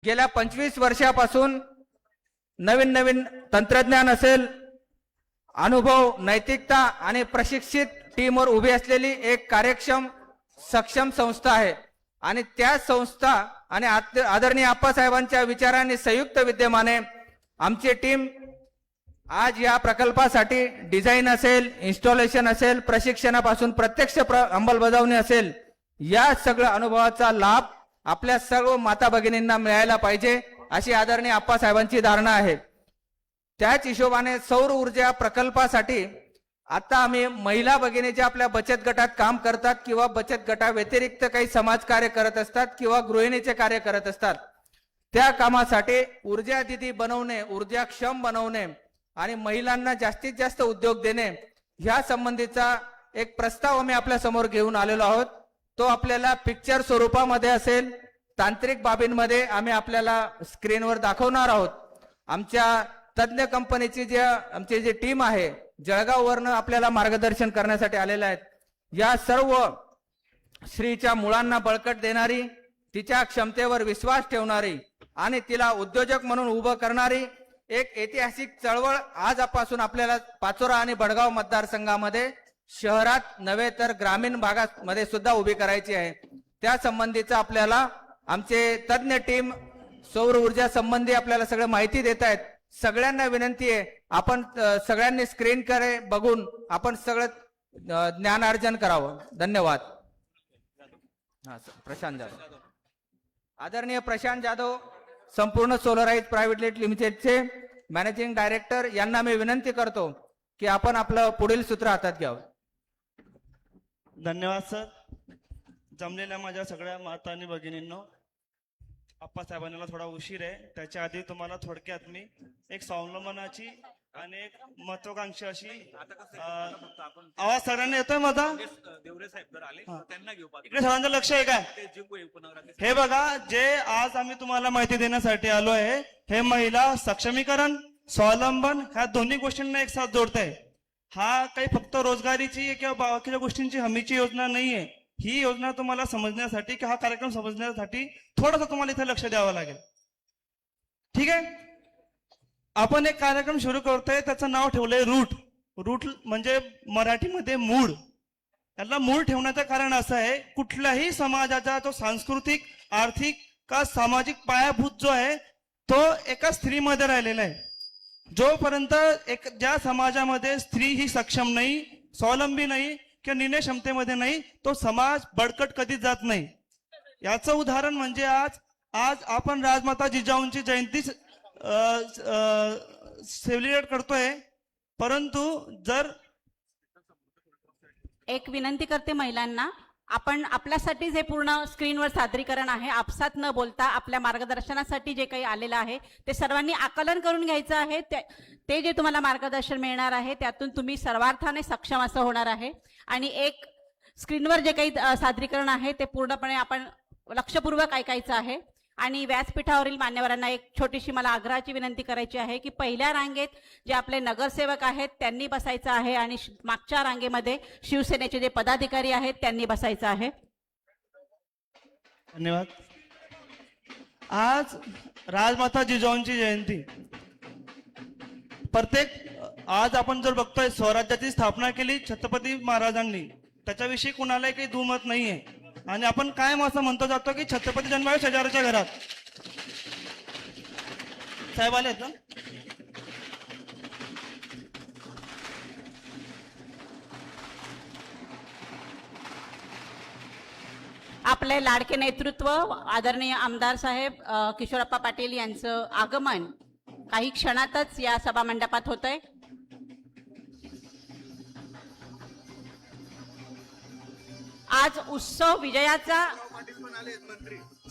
गेल्या 25 वर्षापासून नवीन नवीन तंत्रज्ञान असेल, अनुभव, नैतिकता आणि प्रशिक्षित टीमवर उभी असलेली एक कार्यक्षम सक्षम संस्था आहे आणि त्या संस्था आणि आदरणीय आप्पासाहेबांच्या विचारांनी संयुक्त विद्यमाने आमची टीम आज या प्रकल्पासाठी डिझाईन असेल, इन्स्टॉलेशन असेल, प्रशिक्षणापासून प्रत्यक्ष अंमलबजावणी असेल, या सगळ्या अनुभवाचा लाभ आपल्या सर्व माता भगिनींना मिळायला पाहिजे अशी आदरणीय आप्पासाहेबांची धारणा आहे। त्याच हिशोबाने सौर ऊर्जा प्रकल्पासाठी आता आम्ही महिला भगिनी ज्या आपल्या बचत गटात काम करतात किंवा बचत गटाव्यतिरिक्त काही समाजकार्य करत असतात किंवा गृहिणीचे कार्य करत असतात, त्या कामासाठी ऊर्जा दिदी बनवणे, ऊर्जाक्षम बनवणे आणि महिलांना जास्तीत जास्त उद्योग देणे ह्या संबंधीचा एक प्रस्ताव आम्ही आपल्या समोर घेऊन आलेलो आहोत। तो आपल्याला पिक्चर स्वरूपामध्ये असेल, तांत्रिक बाबींमध्ये आम्ही आपल्याला स्क्रीनवर दाखवणार आहोत। आमच्या तज्ञ कंपनीची आमची जी टीम आहे जळगाववरनं आपल्याला मार्गदर्शन करण्यासाठी आलेले आहेत। या सर्व स्त्रीच्या मुळांना बळकट देणारी, तिच्या क्षमतेवर विश्वास ठेवणारी आणि तिला उद्योजक म्हणून उभं करणारी एक ऐतिहासिक चळवळ आजपासून आपल्याला पाचोरा आणि बडगाव मतदारसंघामध्ये शहरात नव्हे तर ग्रामीण भागामध्ये सुद्धा उभी करायची आहे। त्या संबंधीचा आपल्याला आमचे तज्ञ टीम सौर ऊर्जा संबंधी आपल्याला सगळं माहिती देत आहेत। सगळ्यांना विनंती आहे, आपण सगळ्यांनी स्क्रीन कडे बघून आपण सगळं ज्ञानार्जन करावं। धन्यवाद। प्रशांत जाधव, आदरणीय प्रशांत जाधव, संपूर्ण सोलराइज प्रायव्हेट लिमिटेडचे मॅनेजिंग डायरेक्टर, यांना मी विनंती करतो की आपण आपलं पुढील सूत्र हातात घ्यावं। धन्यवाद सर। जमलेल्या माझ्या सगळ्या माता आणि भगिनींनो, आप्पासाहेबांना थोडा उशीर आहे, त्याच्या आधी तुम्हाला थोडक्यात मी एक स्वावलंबनाची आणि एक महत्वाकांक्षी अशी आवाज सगळ्यांना येतोय माझा? इकडे सगळ्यांचं लक्ष आहे काय? हे बघा, जे आज आम्ही तुम्हाला माहिती देण्यासाठी आलो आहे, हे महिला सक्षमीकरण, स्वावलंबन ह्या दोन्ही गोष्टींना एक साथ जोडतंय। हा काही फक्त रोजगारीची किंवा बाकीच्या गोष्टींची हमीची योजना नाहीये। ही योजना तुम्हाला समजण्यासाठी किंवा हा कार्यक्रम समजण्यासाठी थोडंसं तुम्हाला इथे लक्ष द्यावं लागेल, ठीक आहे? आपण एक कार्यक्रम सुरू करतोय, त्याचं नाव ठेवलंय रूट। रूट म्हणजे मराठीमध्ये मूळ। याला मूळ ठेवण्याचं कारण असं आहे, कुठल्याही समाजाचा जो सांस्कृतिक, आर्थिक का सामाजिक पायाभूत जो आहे तो एका स्त्रीमध्ये राहिलेला आहे। जोपर्यंत ज्या समाजामध्ये स्त्री ही सक्षम नाही, स्वावलंबी नाही किंवा निर्णय क्षमतेमध्ये नाही, तो समाज बळकट कधीच जात नाही। याचं उदाहरण म्हणजे आज आपण राजमाता जिजाऊंची जयंती सेलिब्रेट करतोय, परंतु जर एक विनंती करते महिलांना, आपण आपल्यासाठी जे पूर्ण स्क्रीनवर सादरीकरण आहे, आपसात न बोलता आपल्या मार्गदर्शनासाठी जे काही आलेलं आहे ते सर्वांनी आकलन करून घ्यायचं आहे। ते जे तुम्हाला मार्गदर्शन मिळणार आहे त्यातून तुम्ही सर्वार्थाने सक्षम असं होणार आहे। आणि एक स्क्रीनवर जे काही सादरीकरण आहे ते पूर्णपणे आपण लक्षपूर्वक ऐकायचं आहे। आणि व्यासपीठावरील मान्यवरांना एक छोटीशी मला आग्रहाची विनंती करायची आहे की पहिल्या रांगेत जे आपले नगरसेवक आहेत त्यांनी बसायचं आहे आणि मागच्या रांगेमध्ये शिवसेनेचे जे पदाधिकारी आहेत त्यांनी बसायचं आहे। धन्यवाद। आज राजमाता जिजाऊंची जयंती, आज आपण जर बघतोय स्वराज्याची स्थापना केली छत्रपती महाराजांनी, त्याच्याविषयी कुणालाही काही दुमत नाहीये। आणि आपण कायम असं म्हणतो जातो की छत्रपती जन्मावे शेजाऱ्याच्या घरात। साहेब आले आहेत ना? आपले लाडके नेतृत्व आदरणीय आमदार साहेब किशोरप्पा पाटील यांचं आगमन काही क्षणातच या सभा मंडपात होतंय। आज उत्सव विजयाचा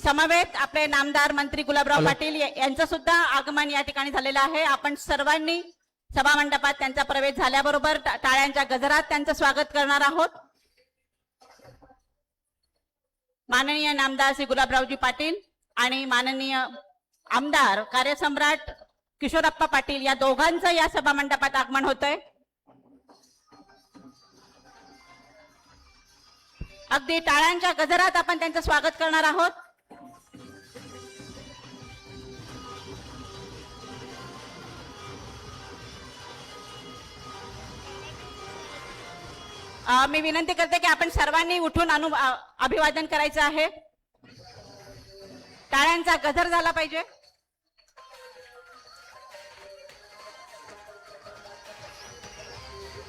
समवेत आपले नामदार मंत्री गुलाबराव पाटील यांचं सुद्धा आगमन या ठिकाणी झालेलं आहे। आपण सर्वांनी सभा मंडपात त्यांचा प्रवेश झाल्याबरोबर टाळ्यांच्या गजरात त्यांचं स्वागत करणार आहोत। माननीय नामदार श्री गुलाबरावजी पाटील आणि माननीय आमदार कार्यसम्राट किशोरप्पा पाटील या दोघांचं या सभा मंडपात आगमन होतंय। अगदी टाळ्यांच्या गजरात आपण त्यांचं स्वागत करणार आहोत। मी विनंती करते की आपण सर्वांनी उठून अभिवादन करायचं आहे. टाळ्यांचा गजर झाला पाहिजे.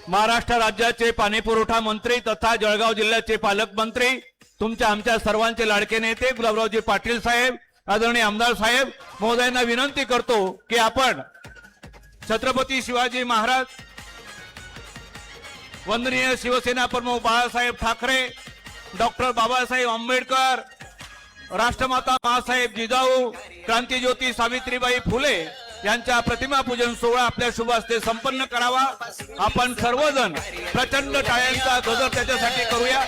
महाराष्ट्र राज्याचे पाणीपुरवठा मंत्री तथा जळगाव जिल्ह्याचे पालकमंत्री, तुमच्या आमच्या सर्वांचे लाडके नेते गुलाबरावजी पाटील साहेब, आदरणीय आमदार साहेब महोदयांना विनंती करतो की आपण छत्रपती शिवाजी महाराज, वंदनीय शिवसेना प्रमुख बाळासाहेब ठाकरे, डॉक्टर बाबासाहेब आंबेडकर, राष्ट्रमाता माँसाहेब जिजाऊ, क्रांतिज्योती सावित्रीबाई फुले यांच्या प्रतिमा पूजन सोहळा आपल्या शुभ हस्ते संपन्न करावा. आपण सर्वजण प्रचंड टाळ्यांचा गजर त्याच्यासाठी करूया.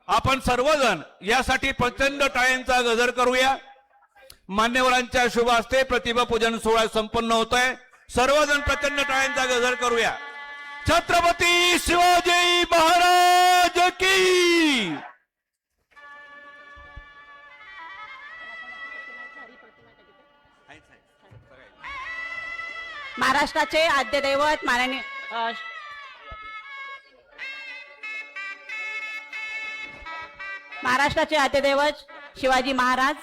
आपण सर्वजण यासाठी प्रचंड टाळ्यांचा गजर करूया. मान्यवरांच्या शुभ हस्ते प्रतिमा पूजन सोहळा संपन्न होतोय. सर्वजण प्रचंड टाळ्यांचा गजर करूया. छत्रपती शिवाजी महाराज की. महाराष्ट्राचे आद्य दैवत माननीय महाराष्ट्राचे आद्य दैवत शिवाजी महाराज,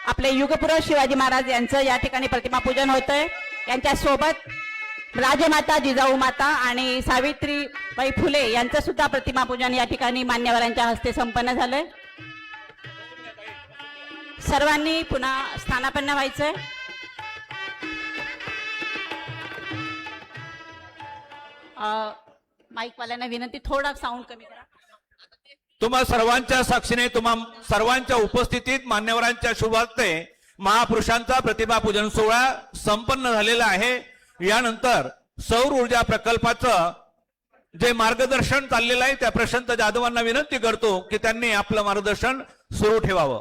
आपले युगपुरुष शिवाजी महाराज यांचं या ठिकाणी प्रतिमा पूजन होतंय. यांच्या सोबत राजमाता जिजाऊ माता आणि सावित्रीबाई फुले यांचं सुद्धा प्रतिमा पूजन या ठिकाणी मान्यवरांच्या हस्ते संपन्न झालंय. सर्वांनी पुन्हा स्थानापन्न व्हायचंय. माईकवाल्यांना विनंती, थोडा साऊंड कमी करा. तुम्हा सर्वांच्या साक्षीने, तुम्हा सर्वांच्या उपस्थितीत मान्यवरांच्या शुभ हस्ते महापुरुषांचा प्रतिमा पूजन सोहळा संपन्न झालेला आहे. यानंतर सौर ऊर्जा प्रकल्पाचं जे मार्गदर्शन चाललेलं आहे त्या प्रशांत जाधवांना विनंती करतो की त्यांनी आपलं मार्गदर्शन सुरू ठेवावं.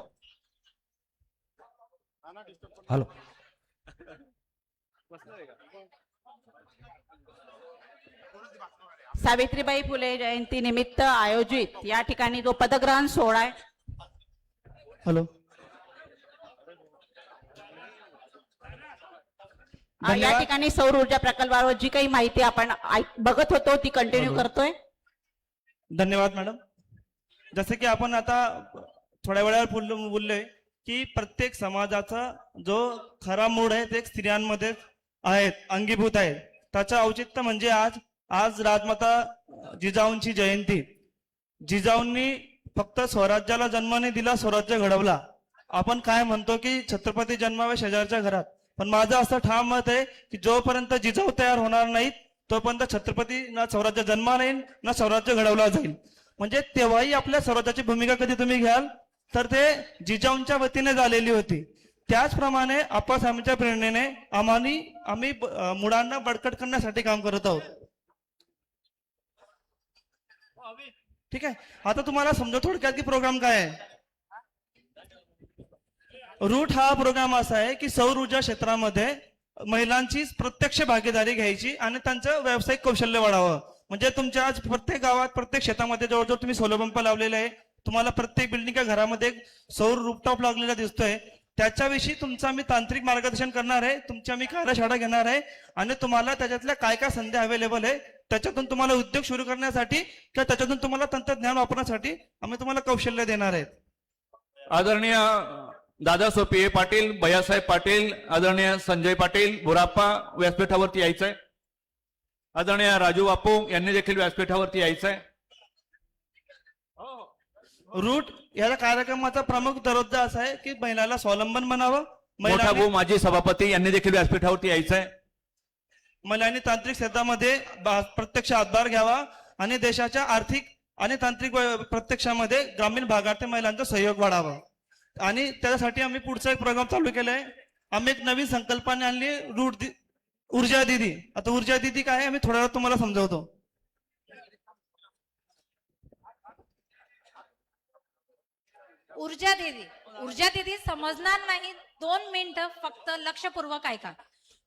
हॅलो. सावित्रीबाई फुले जयंती निमित्त आयोजित या ठिकाणी जो पदग्रहण सोहळा आहे. हॅलो. या ठिकाणी सौर ऊर्जा प्रकल्पावर जी काही माहिती आपण बघत होतो ती कंटिन्यू करतोय. धन्यवाद मॅडम. जसं की आपण आता थोड्या वेळावर बोललोय की प्रत्येक समाजाचा जो खरा मूळ आहे ते स्त्रियांमध्ये आहेत, अंगीभूत आहे. त्याचं औचित्य म्हणजे आज राजमाता जिजाऊंची जयंती. जिजाऊंनी फक्त स्वराज्याला जन्म नाही दिला, स्वराज्य घडवला. आपण काय म्हणतो की छत्रपती जन्मावे शेजारच्या घरात, पण माझं असं ठाम मत आहे की जोपर्यंत जिजाऊ तयार होणार नाहीत तोपर्यंत छत्रपती ना स्वराज्य जन्माला येईल ना स्वराज्य घडवला जाईल. म्हणजे तेव्हाही आपल्या स्वराज्याची भूमिका कधी तुम्ही घ्याल तर ते जिजाऊंच्या वतीने झालेली होती. त्याचप्रमाणे आप्पासाहेबांच्या प्रेरणेने आम्ही मुलांना बळकट करण्यासाठी काम करत आहोत. ठीक आहे. आता तुम्हाला समजा थोडक्यात की प्रोग्राम काय आहे. रूट हा प्रोग्राम असा आहे की सौर ऊर्जा क्षेत्रामध्ये महिलांची प्रत्यक्ष भागीदारी घ्यायची आणि त्यांचं व्यावसायिक कौशल्य वाढावं. म्हणजे तुमच्या आज प्रत्येक गावात, प्रत्येक शेतामध्ये जवळजवळ तुम्ही सोलर पंप लावलेले आहे. तुम्हाला प्रत्येक बिल्डिंगच्या घरामध्ये सौर रूफटॉप लागलेला दिसतोय. त्याच्याविषयी तुमचं आम्ही तांत्रिक मार्गदर्शन करणार आहे. तुमची आम्ही कार्यशाळा घेणार आहे आणि तुम्हाला त्याच्यातल्या काय काय संधी अवेलेबल आहे, त्याच्यातून तुम्हाला उद्योग सुरू करण्यासाठी किंवा त्याच्यातून तुम्हाला तंत्रज्ञान वापरण्यासाठी आम्ही तुम्हाला कौशल्य देणार आहेत. आदरणीय दादा सोपी पाटील, भैयासाहेब पाटील, आदरणीय संजय पाटील बुराप्पा व्यासपीठावरती यायचंय. आदरणीय राजू बापू यांनी देखील व्यासपीठावरती यायचंय. रूट या कार्यक्रमाचा प्रमुख दरवाजा असा आहे की महिलाला स्वावलंबन बनावं. मोठा भाऊ माजी सभापती यांनी देखील व्यासपीठावरती यायचंय. महिलांनी तांत्रिक क्षेत्रामध्ये प्रत्यक्ष हातभार घ्यावा आणि देशाच्या आर्थिक आणि तांत्रिक प्रत्यक्षामध्ये ग्रामीण भागातील महिलांचा सहयोग वाढावा. आणि त्यासाठी आम्ही पुढचा एक प्रोग्राम चालू केलाय. आम्ही एक नवीन संकल्पना आणली, रूट ऊर्जा दिदी. आता ऊर्जा दिदी काय आहे आम्ही थोड्या वेळात तुम्हाला समजावतो. ऊर्जा दिदी समजणार नाही, 2 मिनिटं फक्त लक्षपूर्वक ऐका.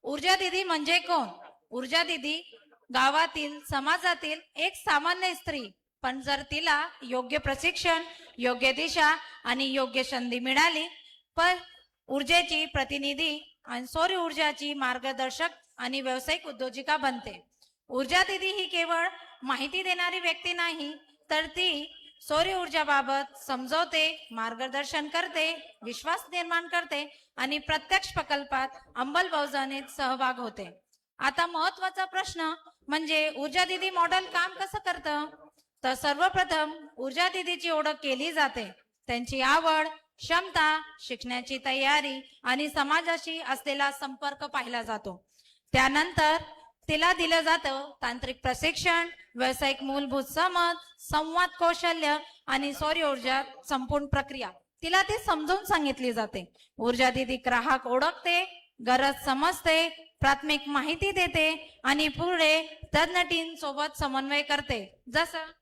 ऊर्जा दिदी म्हणजे कोण? ऊर्जा दिदी गावातील, समाजातील एक सामान्य स्त्री, पण जर तिला योग्य प्रशिक्षण, योग्य दिशा आणि योग्य संधी मिळाली, पण ऊर्जेची प्रतिनिधी आणि सौर ऊर्जाची मार्गदर्शक आणि व्यावसायिक उद्योजिका बनते. ऊर्जा दीदी ही केवळ माहिती देणारी व्यक्ती नाही, तर ती सौर ऊर्जाबाबत समजवते, मार्गदर्शन करते, विश्वास निर्माण करते आणि प्रत्यक्ष प्रकल्पात अंमलबजावणीत सहभाग होते. आता महत्वाचा प्रश्न म्हणजे ऊर्जा दीदी मॉडेल काम कसं करतं? तर सर्वप्रथम ऊर्जा दीदीची ओळख केली जाते. त्यांची आवड, क्षमता, शिकण्याची तयारी आणि समाजाशी असलेला संपर्क पाहिला जातो. त्यानंतर तिला दिलं जातं तांत्रिक प्रशिक्षण, व्यावसायिक मूलभूत समज, संवाद कौशल्य आणि सौर ऊर्जा संपूर्ण प्रक्रिया तिला ती समजून सांगितली जाते. ऊर्जा दीदी ग्राहक ओळखते, गरज समजते, प्राथमिक माहिती देते आणि पुढे तज्ञ टीम सोबत समन्वय करते. जसं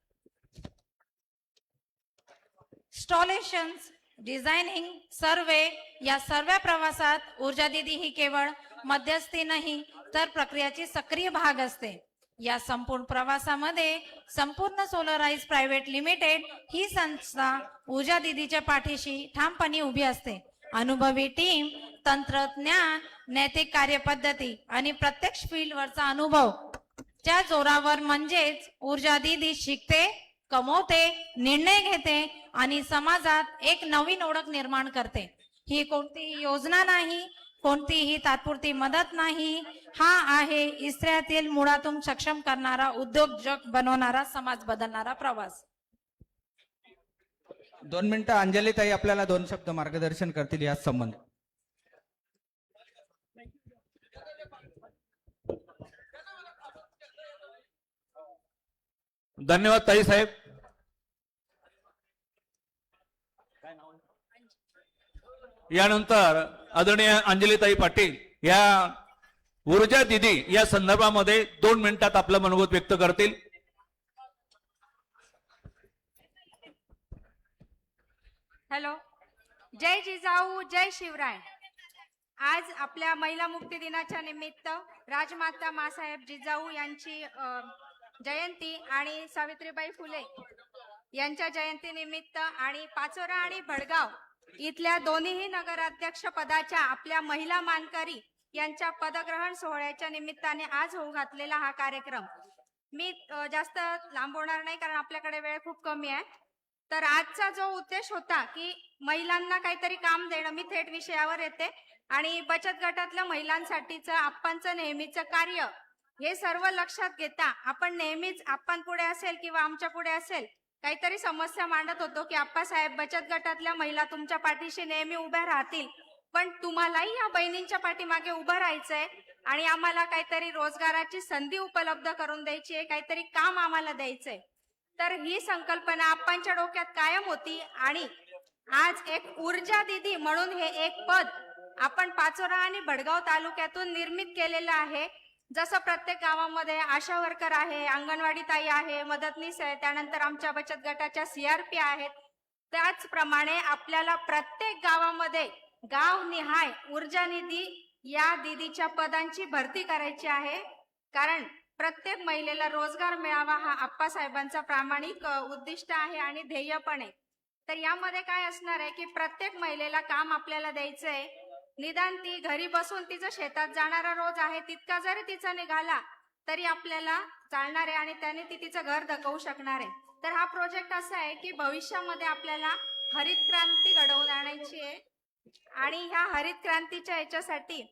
इंस्टॉलेशन्स, डिझायनिंग, सर्वे या सर्व प्रवासात ऊर्जा दीदी ही केवळ मध्यस्थी नाही तर प्रक्रियेची सक्रिय भाग असते. या संपूर्ण प्रवासामध्ये संपूर्ण सोलराइज प्रायव्हेट लिमिटेड ही संस्था ऊर्जा दीदीच्या पाठीशी ठामपणे उभी असते. अनुभवी टीम, तंत्रज्ञान, नैतिक कार्यपद्धती आणि प्रत्यक्ष फील्डवरचा अनुभव च्या जोरावर म्हणजेच ऊर्जा दीदी शिकते, कमवते, निर्णय घेते आणि समाजात एक नवीन ओळख निर्माण करते. ही कोणतीही योजना नाही, कोणतीही तात्पुरती मदत नाही, हा आहे इस्त्र्यातील मुळातून सक्षम करणारा, उद्योजक बनवणारा, समाज बदलणारा प्रवास. 2 मिनिटं अंजलीताई आपल्याला 2 शब्द मार्गदर्शन करतील या संबंध. धन्यवाद ताई साहेब. यानंतर आदरणीय अंजलीताई पाटील या ऊर्जा दिदी या संदर्भामध्ये 2 मिनिटात आपलं मनोगत व्यक्त करतील. हॅलो, जय जिजाऊ, जय शिवराय. आज आपल्या महिला मुक्ती दिनाच्या निमित्त राजमाता मासाहेब जिजाऊ यांची जयंती आणि सावित्रीबाई फुले यांच्या जयंती निमित्त आणि पाचोरा आणि भडगाव इथल्या दोन्हीही नगराध्यक्ष पदाच्या आपल्या महिला मानकरी यांच्या पदग्रहण सोहळ्याच्या निमित्ताने आज होऊ घातलेला हा कार्यक्रम मी जास्त लांबवणार नाही, कारण आपल्याकडे वेळ खूप कमी आहे. तर आजचा जो उद्देश होता की महिलांना काहीतरी काम देणं, मी थेट विषयावर येते. आणि बचत गटातल्या महिलांसाठीचं आप्पांचं नेहमीचं कार्य हे सर्व लक्षात घेता आपण नेहमीच आपण पुढे असेल किंवा आमच्या पुढे असेल काहीतरी समस्या मांडत होतो की आप्पासाहेब बचत गटातल्या महिला तुमच्या पाठीशी नेहमी उभ्या राहतील, पण तुम्हालाही या बहिणींच्या पाठीमागे उभं राहायचंय आणि आम्हाला काहीतरी रोजगाराची संधी उपलब्ध करून द्यायची आहे, काहीतरी काम आम्हाला द्यायचंय. तर ही संकल्पना आप्पांच्या डोक्यात कायम होती आणि आज एक ऊर्जा दीदी म्हणून हे एक पद आपण पाचोरा आणि भडगाव तालुक्यातून निर्मित केलेलं आहे. जसं प्रत्येक गावामध्ये आशा वर्कर आहे, अंगणवाडी ताई आहे, मदतनीस आहे, त्यानंतर आमच्या बचत गटाच्या CRP आहेत, त्याचप्रमाणे आपल्याला प्रत्येक गावामध्ये गावनिहाय ऊर्जा निधी या दीदीच्या पदांची भरती करायची आहे. कारण प्रत्येक महिलेला रोजगार मिळावा हा आप्पासाहेबांचा प्रामाणिक उद्दिष्ट आहे आणि ध्येय पण आहे. तर यामध्ये काय असणार आहे की प्रत्येक महिलेला काम आपल्याला द्यायचंय. निदान ती घरी बसून तिचं शेतात जाणारा रोज आहे तितका जरी तिचा निघाला तरी आपल्याला चालणार आहे आणि त्याने ती तिचं घर धकवू शकणार आहे. तर हा प्रोजेक्ट असा आहे की भविष्यामध्ये आपल्याला हरित क्रांती घडवून आणायची आहे आणि ह्या हरित क्रांतीच्या याच्यासाठी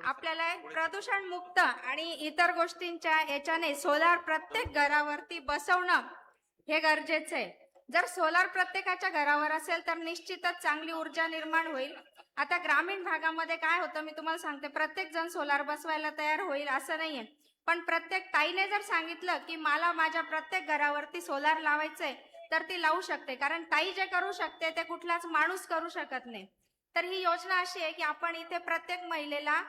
आपल्याला प्रदूषण मुक्त आणि इतर गोष्टींच्या याच्याने सोलार प्रत्येक घरावरती बसवणं हे गरजेचं आहे. जर सोलार प्रत्येकाच्या घरावर असेल तर निश्चितच चांगली ऊर्जा निर्माण होईल. आता ग्रामीण भागामध्ये काय होतं मी तुम्हाला सांगते, प्रत्येक जण सोलार बसवायला तयार होईल असं नाहीये, पण प्रत्येक ताईने जर सांगितलं की मला माझ्या प्रत्येक घरावरती सोलार लावायचंय तर ती लावू शकते. कारण ताई जे करू शकते ते कुठलाच माणूस करू शकत नाही. तर ही योजना अशी आहे की आपण इथे प्रत्येक महिलेला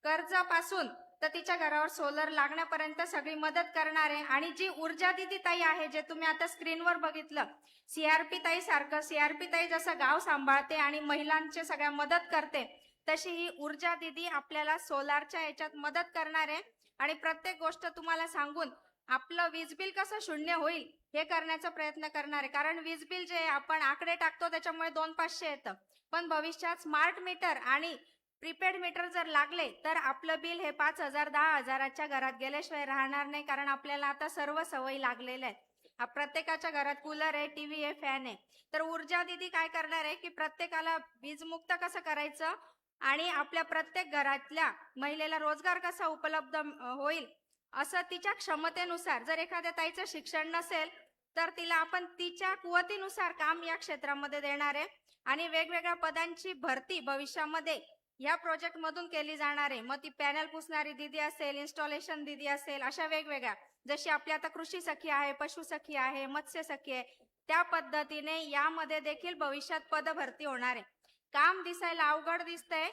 कर्जापासून तर तिच्या घरावर सोलर लागण्यापर्यंत सगळी मदत करणार आहे. आणि जी ऊर्जा दिदी ताई आहे जे तुम्ही आता स्क्रीनवर बघितलं, CRP ताई सारखं, CRP ताई जसं गाव सांभाळते आणि महिलांची सगळ्या मदत करते, तशी ही ऊर्जा दिदी आपल्याला सोलारच्या याच्यात मदत करणार आहे. आणि प्रत्येक गोष्ट तुम्हाला सांगून आपलं वीज बिल कसं शून्य होईल हे करण्याचा प्रयत्न करणार आहे. कारण वीज बिल जे आपण आकडे टाकतो त्याच्यामुळे 200-500 येतं, पण भविष्यात स्मार्ट मीटर आणि प्रीपेड मीटर जर लागले तर आपलं बिल हे 5,000 10,000च्या घरात गेल्याशिवाय राहणार नाही, कारण आपल्याला आता सर्व सवयी लागलेल्या आहेत. प्रत्येकाच्या घरात कूलर आहे, टीव्ही आहे, फॅन आहे. तर ऊर्जा दिदी काय करणार आहे की प्रत्येकाला वीज मुक्त कसं करायचं आणि आपल्या प्रत्येक घरातल्या महिलेला रोजगार कसा उपलब्ध होईल असं तिच्या क्षमतेनुसार, जर एखाद्या ताईचं शिक्षण नसेल तर तिला आपण तिच्या कुवतीनुसार काम या क्षेत्रामध्ये देणार आहे आणि वेगवेगळ्या पदांची भरती भविष्यामध्ये या प्रोजेक्ट मधून केली जाणार आहे. मग ती पॅनल पुसणारी दिदी असेल, इन्स्टॉलेशन दिदी असेल, अशा वेगवेगळ्या, जशी आपली आता कृषी सखी आहे, पशु सखी आहे, मत्स्य सखी आहे, त्या पद्धतीने यामध्ये देखील भविष्यात पद भरती होणार आहे. काम दिसायला अवघड दिसतंय,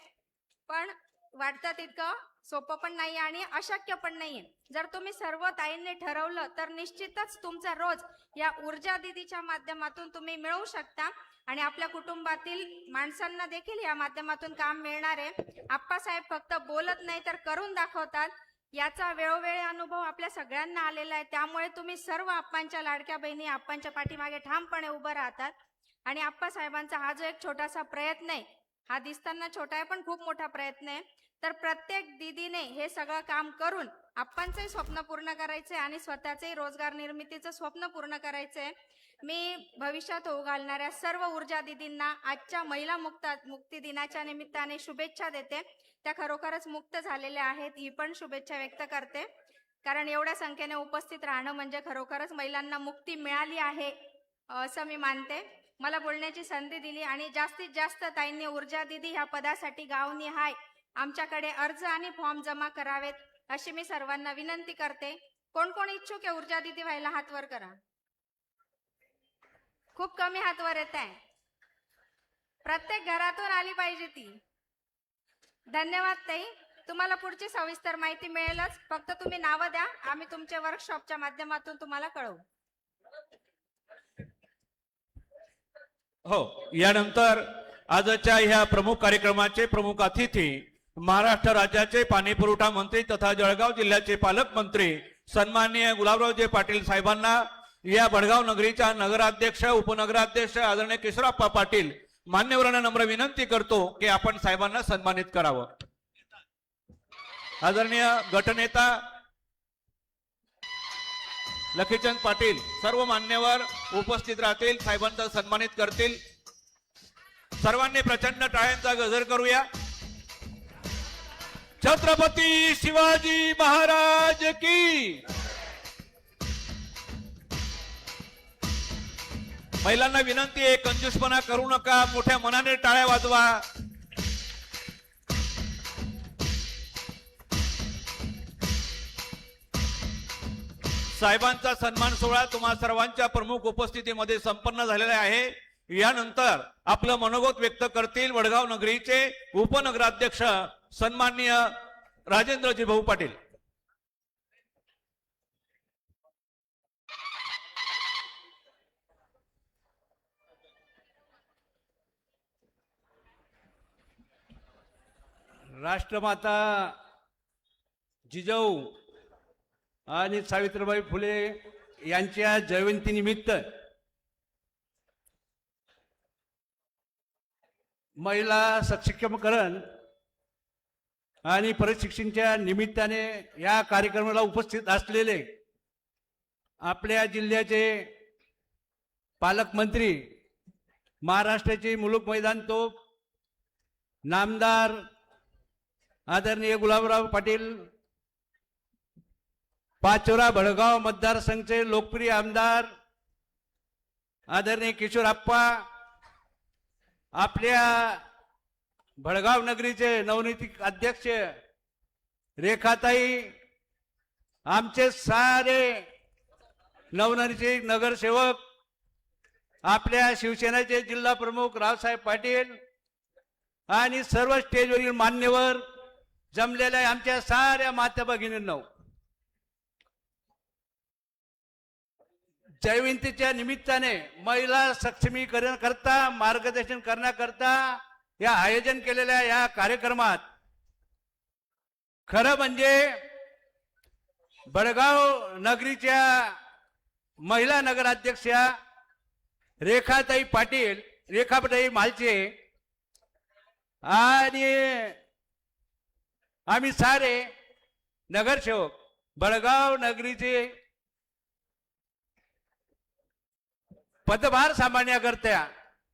पण वाटतं तितकं सोपं पण नाही आणि अशक्य पण नाहीये. जर तुम्ही सर्व ताईंनी ठरवलं तर निश्चितच तुमचा रोज या ऊर्जा दिदीच्या माध्यमातून तुम्ही मिळवू शकता आणि आपल्या कुटुंबातील माणसांना देखील या माध्यमातून काम मिळणार आहे. आप्पासाहेब फक्त बोलत नाही तर करून दाखवतात, याचा वेळोवेळी अनुभव आपल्या सगळ्यांना आलेला आहे. त्यामुळे तुम्ही सर्व आप्पांच्या लाडक्या बहिणी आप्पांच्या पाठीमागे ठामपणे उभं राहतात आणि आप्पासाहेबांचा हा जो एक छोटासा प्रयत्न आहे, हा दिसताना छोटा आहे पण खूप मोठा प्रयत्न आहे. तर प्रत्येक दीदीने हे सगळं काम करून आप्पांचंही स्वप्न पूर्ण करायचंय आणि स्वतःचंही रोजगार निर्मितीचं स्वप्न पूर्ण करायचंय. मी भविष्यात होऊ घालणाऱ्या सर्व ऊर्जा दीदींना आजच्या महिला मुक्ती दिनाच्या निमित्ताने शुभेच्छा देते. त्या खरोखरच मुक्त झालेल्या आहेत, ही पण शुभेच्छा व्यक्त करते, कारण एवढ्या संख्येने उपस्थित राहणं म्हणजे खरोखरच महिलांना मुक्ती मिळाली आहे असं मी मानते. मला बोलण्याची संधी दिली आणि जास्तीत जास्त ताईंनी ऊर्जा दिदी ह्या पदासाठी गावनिहाय आमच्याकडे अर्ज आणि फॉर्म जमा करावेत अशी मी सर्वांना विनंती करते. कोण कोण इच्छुक आहे ऊर्जा दिदी व्हायला हात वर करा. खूप कमी हात वर येत आहे, प्रत्येक घरातून आली पाहिजे ती. धन्यवाद ताई. तुम्हाला पुढची सविस्तर माहिती मिळेलच, फक्त तुम्ही नावं द्या, आम्ही तुमच्या वर्कशॉपच्या माध्यमातून तुम्हाला कळवू. हो, यानंतर आजच्या ह्या प्रमुख कार्यक्रमाचे प्रमुख अतिथी महाराष्ट्र राज्याचे पाणी पुरवठा मंत्री तथा जळगाव जिल्ह्याचे पालकमंत्री सन्माननीय गुलाबरावजी पाटील साहेबांना, या भडगाव नगरीच्या नगराध्यक्ष उपनगराध्यक्ष आदरणीय किशोरप्पा पाटील मान्यवरांना नम्र विनंती करतो की आपण साहेबांना सन्मानित करावं. आदरणीय गटनेता लखीचंद पाटील सर्व मान्यवर उपस्थित राहतील, साहेबांचा सन्मानित करतील. सर्वांनी प्रचंड टाळ्यांचा गजर करूया. छत्रपती शिवाजी महाराज की. महिलांना विनंती आहे, कंजूसपणा करू नका, मोठ्या मनाने टाळ्या वाजवा. साहेबांचा सन्मान सोहळा तुम्हा सर्वांच्या प्रमुख उपस्थितीमध्ये संपन्न झालेला आहे. यानंतर आपलं मनोगत व्यक्त करतील वडगाव नगरीचे उपनगराध्यक्ष सन्माननीय राजेंद्रजी भाऊ पाटील. राष्ट्रमाता जिजाऊ आणि सावित्रीबाई फुले यांच्या जयंतीनिमित्त महिला सक्षमीकरण आणि प्रशिक्षणाच्या निमित्ताने या कार्यक्रमाला उपस्थित असलेले आपल्या जिल्ह्याचे पालकमंत्री, महाराष्ट्राचे मुलुक मैदान तोप नामदार आदरणीय गुलाबराव पाटील, पाचोरा भडगाव मतदारसंघचे लोकप्रिय आमदार आदरणीय किशोरप्पा, आपल्या भडगाव नगरीचे नवनीतिक अध्यक्ष रेखाताई, आमचे सारे नवनिर्मित नगरसेवक, आपल्या शिवसेनेचे जिल्हा प्रमुख रावसाहेब पाटील आणि सर्व स्टेजवरील मान्यवर जमलेल्या आमच्या साऱ्या माता भगिनींनो, जयंतीच्या निमित्ताने महिला सक्षमीकरण करता मार्गदर्शन करण्याकरता या आयोजन केलेल्या या कार्यक्रमात खरं म्हणजे भडगाव नगरीच्या महिला नगराध्यक्षा रेखाताई पाटील, रेखाताई मालचे आणि आम्ही सारे नगरसेवक बळगाव नगरीचे पदभार सांभाळण्याकरता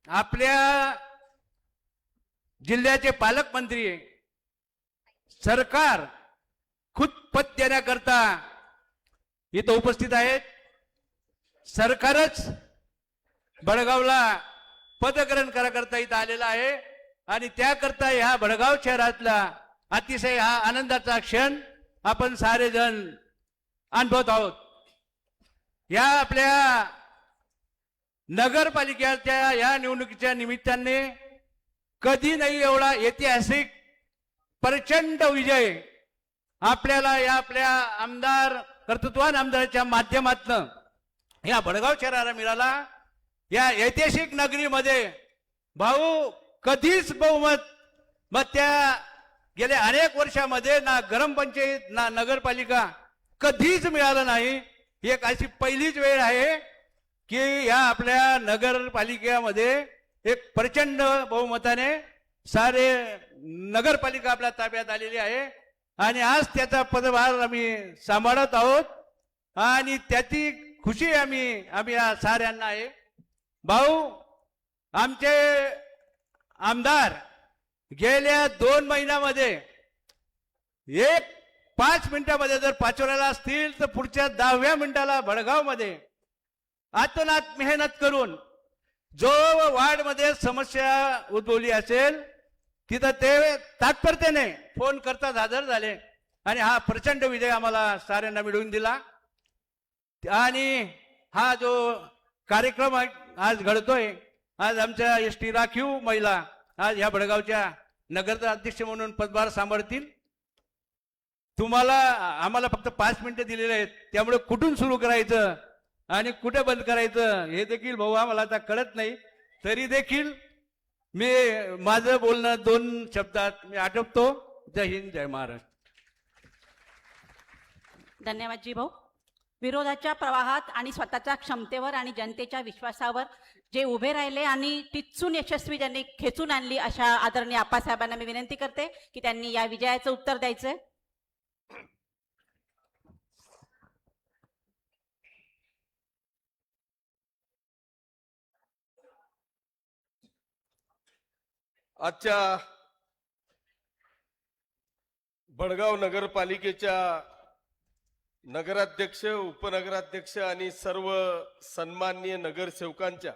आपल्या जिल्ह्याचे पालकमंत्री सरकार खुद पद देण्याकरता इथं उपस्थित आहेत. सरकारच बडगावला पदग्रहण कराकरता इथं आलेला आहे आणि त्याकरता ह्या बडगाव शहरातला अतिशय हा आनंदाचा क्षण आपण सारे जण अनुभवत आहोत. या आपल्या नगरपालिकेच्या या निवडणुकीच्या निमित्ताने कधी नाही एवढा ऐतिहासिक प्रचंड विजय आपल्याला या आपल्या आमदार कर्तृत्वान आमदाराच्या माध्यमातून या बडगाव शहराला मिळाला. या ऐतिहासिक नगरीमध्ये भाऊ कधीच बहुमत मग त्या गेल्या अनेक वर्षामध्ये ना ग्रामपंचायत ना नगरपालिका कधीच मिळालं नाही. एक अशी पहिलीच वेळ आहे की या आपल्या नगरपालिकेमध्ये एक प्रचंड बहुमताने सारे नगरपालिका आपल्या ताब्यात आलेली आहे आणि आज त्याचा पदभार आम्ही सांभाळत आहोत आणि त्याची खुशी आम्ही या साऱ्यांना आहे. भाऊ आमचे आमदार गेल्या 2 महिन्यामध्ये 5 मिनिटामध्ये जर पाचोऱ्याला असतील तर पुढच्या 10व्या मिनिटाला भडगावमध्ये आतोनात मेहनत करून जो वार्डमध्ये समस्या उद्भवली असेल तिथं ते तात्परतेने फोन करतात हजर झाले आणि हा प्रचंड विजय आम्हाला साऱ्यांना मिळवून दिला. आणि हा जो कार्यक्रम आज घडतोय, आज आमच्या एसटी राखीव महिला आज ह्या बडगावच्या नगरचा अध्यक्ष म्हणून पदभार सांभाळतील. आम्हाला फक्त 5 मिनिटं दिलेले आहेत, त्यामुळे कुठून सुरू करायचं आणि कुठे बंद करायचं हे देखील भाऊ आम्हाला आता कळत नाही. तरी देखील मी माझं बोलणं 2 शब्दात मी आटोपतो. जय हिंद, जय महाराष्ट्र. धन्यवाद जी भाऊ. विरोधाच्या प्रवाहात आणि स्वतःच्या क्षमतेवर आणि जनतेच्या विश्वासावर जे उभे राहिले आणि टिचून यशस्वी ज्यांनी खेचून आणली अशा आदरणीय आप्पासाहेबांना मी विनंती करते की त्यांनी या विजयाचं उत्तर द्यायचंय. आजच्या बडगाव नगरपालिकेच्या नगराध्यक्ष, उपनगराध्यक्ष आणि सर्व सन्माननीय नगरसेवकांच्या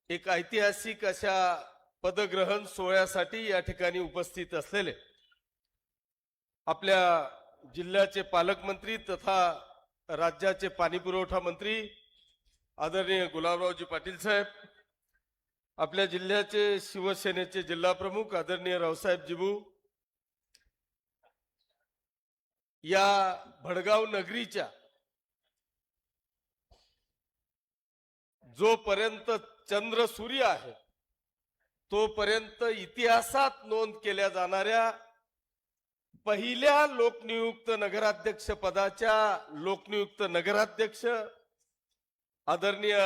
एक ऐतिहासिक अशा पदग्रहण सोहळ्यासाठी या ठिकाणी उपस्थित असलेले आपल्या जिल्ह्याचे पालकमंत्री तथा राज्याचे पाणीपुरवठा मंत्री आदरणीय गुलाबरावजी पाटील साहेब, आपल्या जिल्ह्याचे शिवसेनेचे जिल्हा प्रमुख आदरणीय रावसाहेब जिबू, या भडगाव नगरीच्या जोपर्यंत चंद्र सूर्य आहे तोपर्यंत इतिहासात नोंद केल्या जाणाऱ्या पहिल्या लोकनियुक्त नगराध्यक्ष पदाच्या लोकनियुक्त नगराध्यक्ष आदरणीय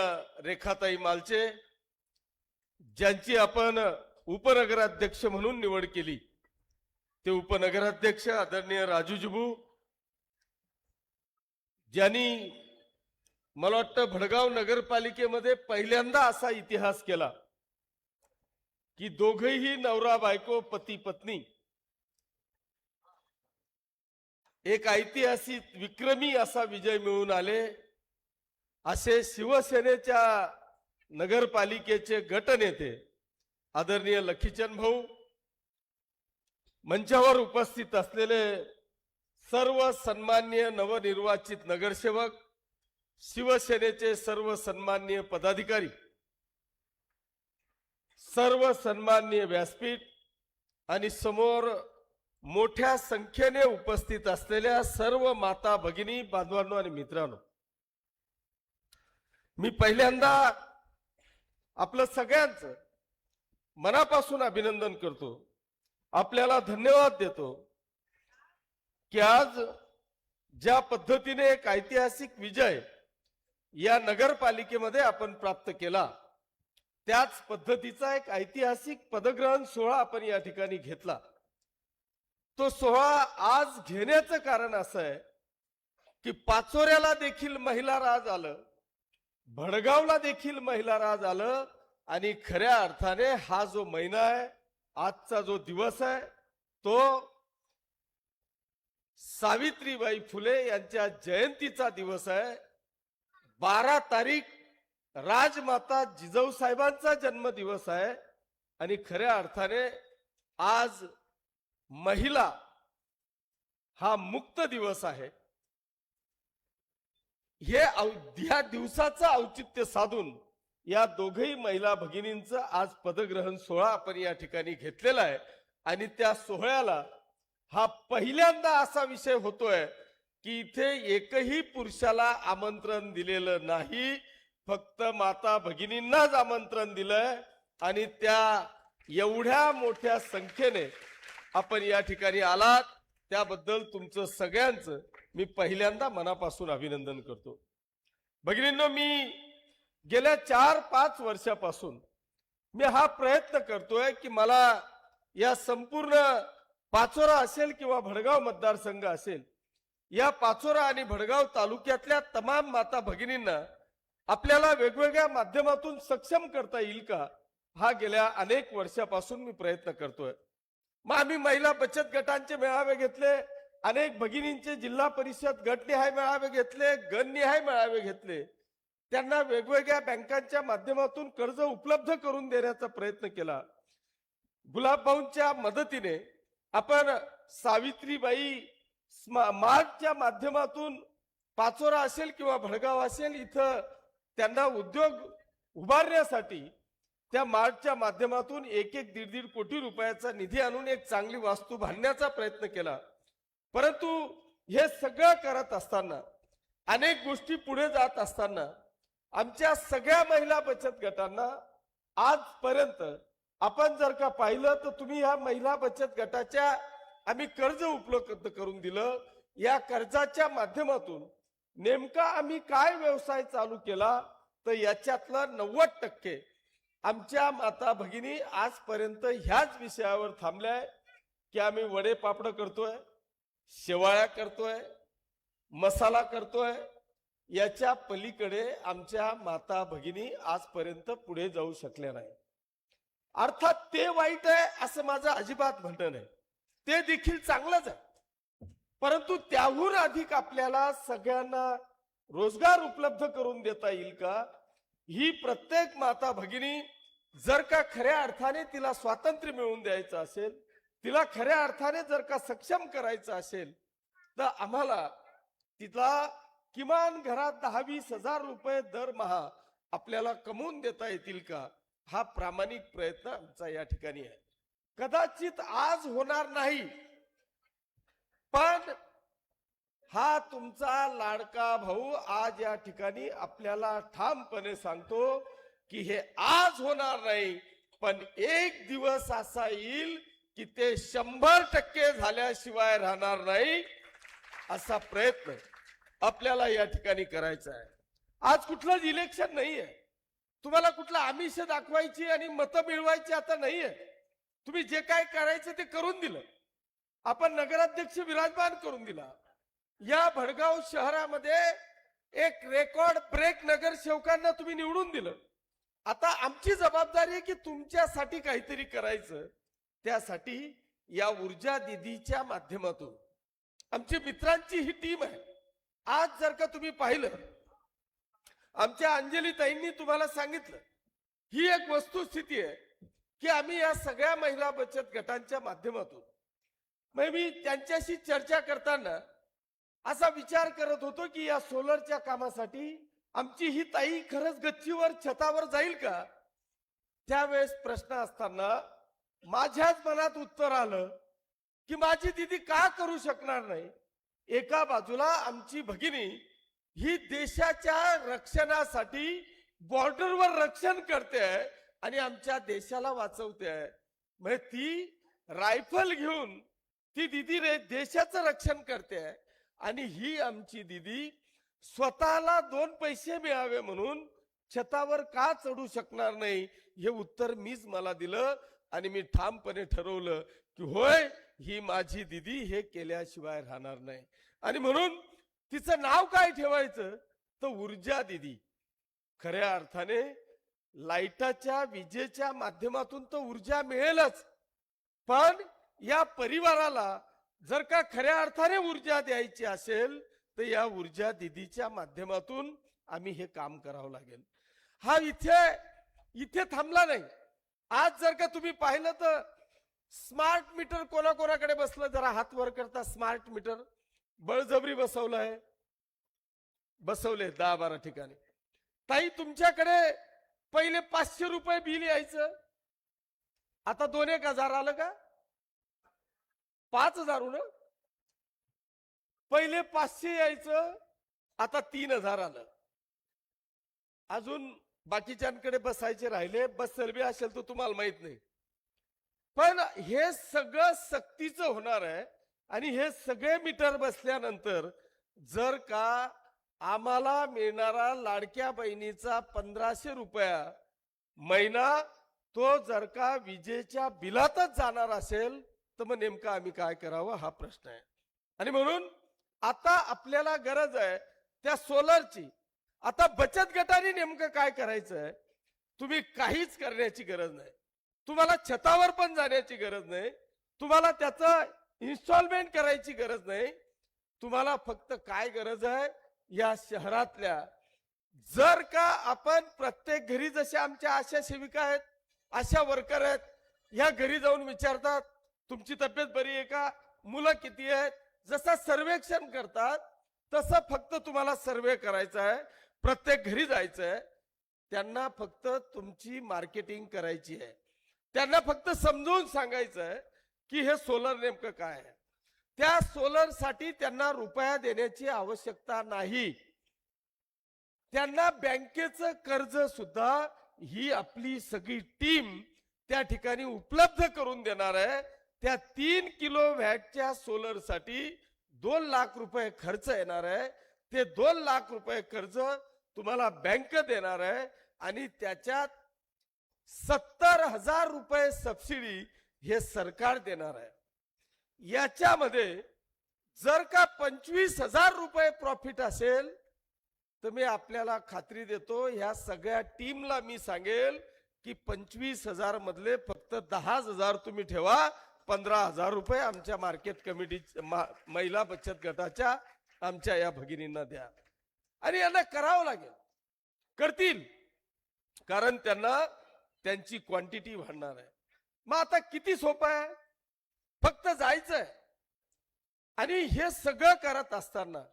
रेखाताई मालचे, ज्यांची आपण उपनगराध्यक्ष म्हणून निवड केली, ते उपनगराध्यक्ष आदरणीय राजू जिबू, ज्यांनी मला वाटतं भडगाव नगरपालिकेमध्ये पहिल्यांदा असा इतिहास केला की दोघेही नवरा बायको पती पत्नी एक ऐतिहासिक विक्रमी असा विजय मिळवून आले. असे शिवसेनेच्या नगरपालिकेचे गटनेते आदरणीय लखीचंद भाऊ, मंचावर उपस्थित असलेले सर्व सन्माननीय नवनिर्वाचित नगरसेवक, शिवसेनेचे सर्व सन्माननीय पदाधिकारी, सर्व सन्माननीय व्यासपीठ आणि समोर मोठ्या संख्येने उपस्थित असलेल्या सर्व माता भगिनी, बांधवांनो आणि मित्रांनो, मी पहिल्यांदा आपलं सगळ्यांचं मनापासून अभिनंदन करतो, आपल्याला धन्यवाद देतो की आज ज्या पद्धतीने एक ऐतिहासिक विजय या नगरपालिकेमध्ये आपण प्राप्त केला त्याच पद्धतीचा एक ऐतिहासिक पदग्रहण सोहळा आपण या ठिकाणी घेतला. तो सोहळा आज घेण्याचं कारण असं आहे की पाचोऱ्याला देखील महिला राज आलं, भडगावला देखील महिला राज आलं आणि खऱ्या अर्थाने हा जो महिना आहे, आजचा जो दिवस आहे, तो सावित्रीबाई फुले यांच्या जयंतीचा दिवस आहे. 12 तारीख राजमाता जिजाऊ साहेबांचा जन्मदिवस आहे आणि खऱ्या अर्थाने आज महिला हा मुक्त दिवस आहे. ह्या दिवसाचं औचित्य साधून या दोघही महिला भगिनींचं आज पदग्रहण सोहळा आपण या ठिकाणी घेतलेला आहे आणि त्या सोहळ्याला हा पहिल्यांदा असा विषय होतोय की इथे एकही पुरुषाला आमंत्रण दिलेलं नाही, फक्त माता भगिनींनाच आमंत्रण दिलंय आणि त्या एवढ्या मोठ्या संख्येने आपण या ठिकाणी आलात त्याबद्दल तुमचं सगळ्यांचं मी पहिल्यांदा मनापासून अभिनंदन करतो. भगिनींनो, मी गेल्या 4-5 वर्षापासून मी हा प्रयत्न करतोय की मला या संपूर्ण पाचोरा असेल किंवा भडगाव मतदारसंघ असेल, या पाचोरा आणि भडगाव तालुक्यातल्या तमाम माता भगिनींना आपल्याला वेगवेगळ्या माध्यमातून सक्षम करता येईल का, हा गेल्या अनेक वर्षापासून मी प्रयत्न करतोय. मग आम्ही महिला बचत गटांचे मेळावे घेतले, अनेक भगिनींचे जिल्हा परिषद गटनिहाय मेळावे घेतले, गणनिहाय मेळावे घेतले. त्यांना वेगवेगळ्या बँकांच्या माध्यमातून कर्ज उपलब्ध करून देण्याचा प्रयत्न केला. गुलाबभाऊंच्या मदतीने आपण सावित्रीबाई मार्टच्या माध्यमातून पाचोरा असेल किंवा भडगाव असेल, इथं त्यांना उद्योग उभारण्यासाठी त्या मार्टच्या माध्यमातून 1-1, 1.5 कोटी रुपयाचा निधी आणून एक चांगली वास्तू बांधण्याचा प्रयत्न केला. परंतु हे सगळं करत असताना, अनेक गोष्टी पुढे जात असताना, आमच्या सगळ्या महिला बचत गटांना आजपर्यंत आपण जर का पाहिलं तर तुम्ही ह्या महिला बचत गटाच्या आम्ही कर्ज उपलब्ध करून दिलं. या कर्जाच्या माध्यमातून नेमका आम्ही काय व्यवसाय चालू केला तर याच्यातलं 90% आमच्या माता भगिनी आजपर्यंत ह्याच विषयावर थांबल्याय की आम्ही वडे पापड करतोय, शेवाळ्या करतोय, मसाला करतोय. याच्या पलीकडे आमच्या माता भगिनी आजपर्यंत पुढे जाऊ शकल्या नाही. अर्थात ते वाईट आहे असं माझं अजिबात म्हणणं नाही, ते देखील चांगलंच आहे. परंतु त्याहून अधिक आपल्याला सगळ्यांना रोजगार उपलब्ध करून देता येईल का, ही प्रत्येक माता भगिनी जर का खऱ्या अर्थाने तिला स्वातंत्र्य मिळवून द्यायचं असेल, तिला खऱ्या अर्थाने जर का सक्षम करायचं असेल, तर आम्हाला तिला किमान घरात 10-20 हजार रुपये दरमहा आपल्याला कमवून देता येतील का, हा प्रामाणिक प्रयत्न आमचा या ठिकाणी आहे. कदाचित आज होणार नाही, पण हा तुमचा लाडका भाऊ आज या ठिकाणी आपल्याला ठामपणे सांगतो की हे आज होणार नाही, पण एक दिवस असा येईल की ते 100% झाल्याशिवाय राहणार नाही. असा प्रयत्न आपल्याला या ठिकाणी करायचा आहे. आज कुठलंच इलेक्शन नाहीये, तुम्हाला कुठलं आमिष दाखवायची आणि मतं मिळवायची आता नाहीये. तुम्ही जे काय करायचं ते करून दिलं. आपण नगराध्यक्ष विराजमान करून दिला. या भडगाव शहरामध्ये एक रेकॉर्ड ब्रेक नगरसेवकांना तुम्ही निवडून दिलं. आता आमची जबाबदारी आहे की तुमच्यासाठी काहीतरी करायचं. त्यासाठी या ऊर्जा दीदीच्या माध्यमातून आमच्या मित्रांची ही टीम आहे. आज जर का तुम्ही पाहिलं, आमच्या अंजली ताईंनी तुम्हाला सांगितलं, ही एक वस्तुस्थिती आहे की आम्ही या सगळ्या महिला बचत गटांच्या माध्यमातून, मी त्यांच्याशी चर्चा करताना असा विचार करत होतो की या सोलरच्या कामासाठी आमची ही ताई खरंच गच्चीवर छतावर जाईल का. त्यावेळेस प्रश्न असताना माझ्याच मनात उत्तर आलं की माझी दीदी का करू शकणार नाही. एका बाजूला आमची भगिनी ही देशाच्या रक्षणासाठी बॉर्डरवर रक्षण करते आहे आणि आमच्या देशाला वाचवते आहे. म्हणजे ती रायफल घेऊन ती दीदी देशाचं रक्षण करते आहे आणि ही आमची दीदी स्वतःला 2 पैसे मिळावे म्हणून छतावर का चढू शकणार नाही हे उत्तर मीच मला दिलं आणि मी ठामपणे ठरवलं की होय ही माझी दिदी हे केल्याशिवाय राहणार नाही. आणि म्हणून तिचं नाव काय ठेवायचं तर ऊर्जा दिदी. खऱ्या अर्थाने लाईटाच्या विजेच्या माध्यमातून तर ऊर्जा मिळेलच, पण या परिवाराला जर का खऱ्या अर्थाने ऊर्जा द्यायची असेल तर या ऊर्जा दिदीच्या माध्यमातून आम्ही हे काम करावं लागेल. हा इथे थांबला नाही. आज जर का तुम्ही पाहिलं तर स्मार्ट मीटर कोणाकोणाकडे बसलं, जरा हात वर करता. स्मार्ट मीटर बळजबरी बसवले 10-12 ठिकाणी. ताई तुमच्याकडे पहिले 500 रुपये बिल यायचं, आता 2-1,000 आलं का? 5,000 ना. पहिले 500 यायचं, आता 3,000 आलं. अजून बाकीच्यांकडे बसायचे राहिले, बसेल बी असेल तर तुम्हाला माहित नाही. पण हे सगळं सक्तीचं होणार आहे. आणि हे सगळे मीटर बसल्यानंतर जर का आम्हाला मिळणारा लाडक्या बहिणीचा 1,500 रुपया महिना तो जर का विजेच्या बिलातच जाणार असेल तर मग नेमकं आम्ही काय करावं हा प्रश्न आहे. आणि म्हणून आता आपल्याला गरज आहे त्या सोलरची. आता बचत गटाने नेमकं काय करायचं आहे, तुम्ही काहीच करण्याची गरज नाही. तुम्हाला छतावर पण जाण्याची गरज नाही, तुम्हाला त्याचं इन्स्टॉलमेंट करायची गरज नाही. तुम्हाला फक्त काय गरज आहे, या शहरातल्या जर का आपण प्रत्येक घरी जसे आमच्या आशा सेविका आहेत, आशा वर्कर आहेत, या घरी जाऊन विचारतात तुमची तब्येत बरी आहे का, मुलं किती आहेत, जसं सर्वेक्षण करतात तसं फक्त तुम्हाला सर्वे करायचा आहे. प्रत्येक घरी जायचं आहे. त्यांना फक्त तुमची मार्केटिंग करायची आहे. त्यांना फक्त समजून सांगायचं आहे की हे सोलर नेमकं काय आहे. त्या सोलर साठी त्यांना रुपया देण्याची आवश्यकता नाही. त्यांना बँकेचं कर्ज सुद्धा ही आपली सगळी टीम त्या ठिकाणी उपलब्ध करून देणार आहे. त्या 3 किलो वॅटच्या सोलर साठी 2 लाख रुपये खर्च येणार आहे. ते 2 लाख रुपये कर्ज तुम्हाला बँक देणार आहे आणि त्याच्यात 70,000 रुपये सबसिडी हे सरकार देणार आहे. याच्यामध्ये जर का 25,000 रुपये प्रॉफिट असेल तर मी आपल्याला खात्री देतो, ह्या सगळ्या टीमला मी सांगेल की 25,000 मधले फक्त 10,000 तुम्ही ठेवा, 15,000 रुपये आमच्या मार्केट कमिटी महिला बचत गटाच्या आमच्या या भगिनींना द्या. आणि यांना करावं लागेल, करतील, कारण त्यांना त्यांची क्वांटिटी वाढणार आहे. मग आता किती सोपं आहे, फक्त जायचंय. आणि हे सगळं करत असताना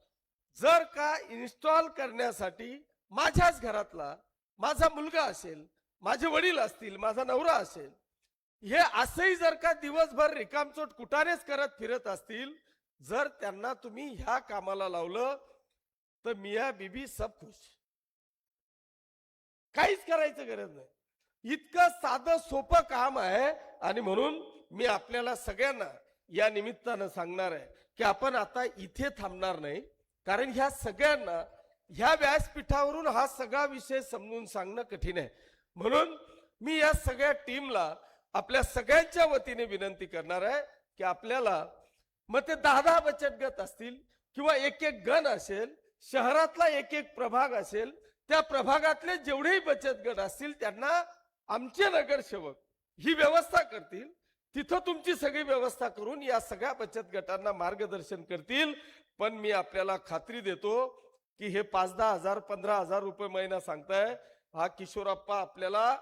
जर का इन्स्टॉल करण्यासाठी माझ्याच घरातला माझा मुलगा असेल, माझे वडील असतील, माझा नवरा असेल, हे असंही जर का दिवसभर रिकामचोट कुटानेच करत फिरत असतील, जर त्यांना तुम्ही ह्या कामाला लावलं तर मिया बीबी सब खुश. काहीच करायचं गरज नाही. इतकं साधं सोपं काम आहे. आणि म्हणून मी आपल्याला सगळ्यांना या निमित्तानं सांगणार आहे की आपण आता इथे थांबणार नाही, कारण ह्या सगळ्यांना ह्या व्यासपीठावरून हा सगळा विषय समजून सांगणं कठीण आहे. म्हणून मी या सगळ्या टीमला आपल्या सगळ्यांच्या वतीने विनंती करणार आहे की आपल्याला मग ते 10-10 बचत गट असतील किंवा एक गण असेल, शहरातला एक प्रभाग असेल, त्या प्रभागातले जेवढेही बचत गट असतील त्यांना आमचे नगरसेवक ही व्यवस्था करतील. तिथं तुमची सगळी व्यवस्था करून या सगळ्या बचत गटांना मार्गदर्शन करतील. पण मी आपल्याला खात्री देतो की हे 5-10 हजार 15,000 रुपये महिना सांगताय, हा किशोरप्पा आपल्याला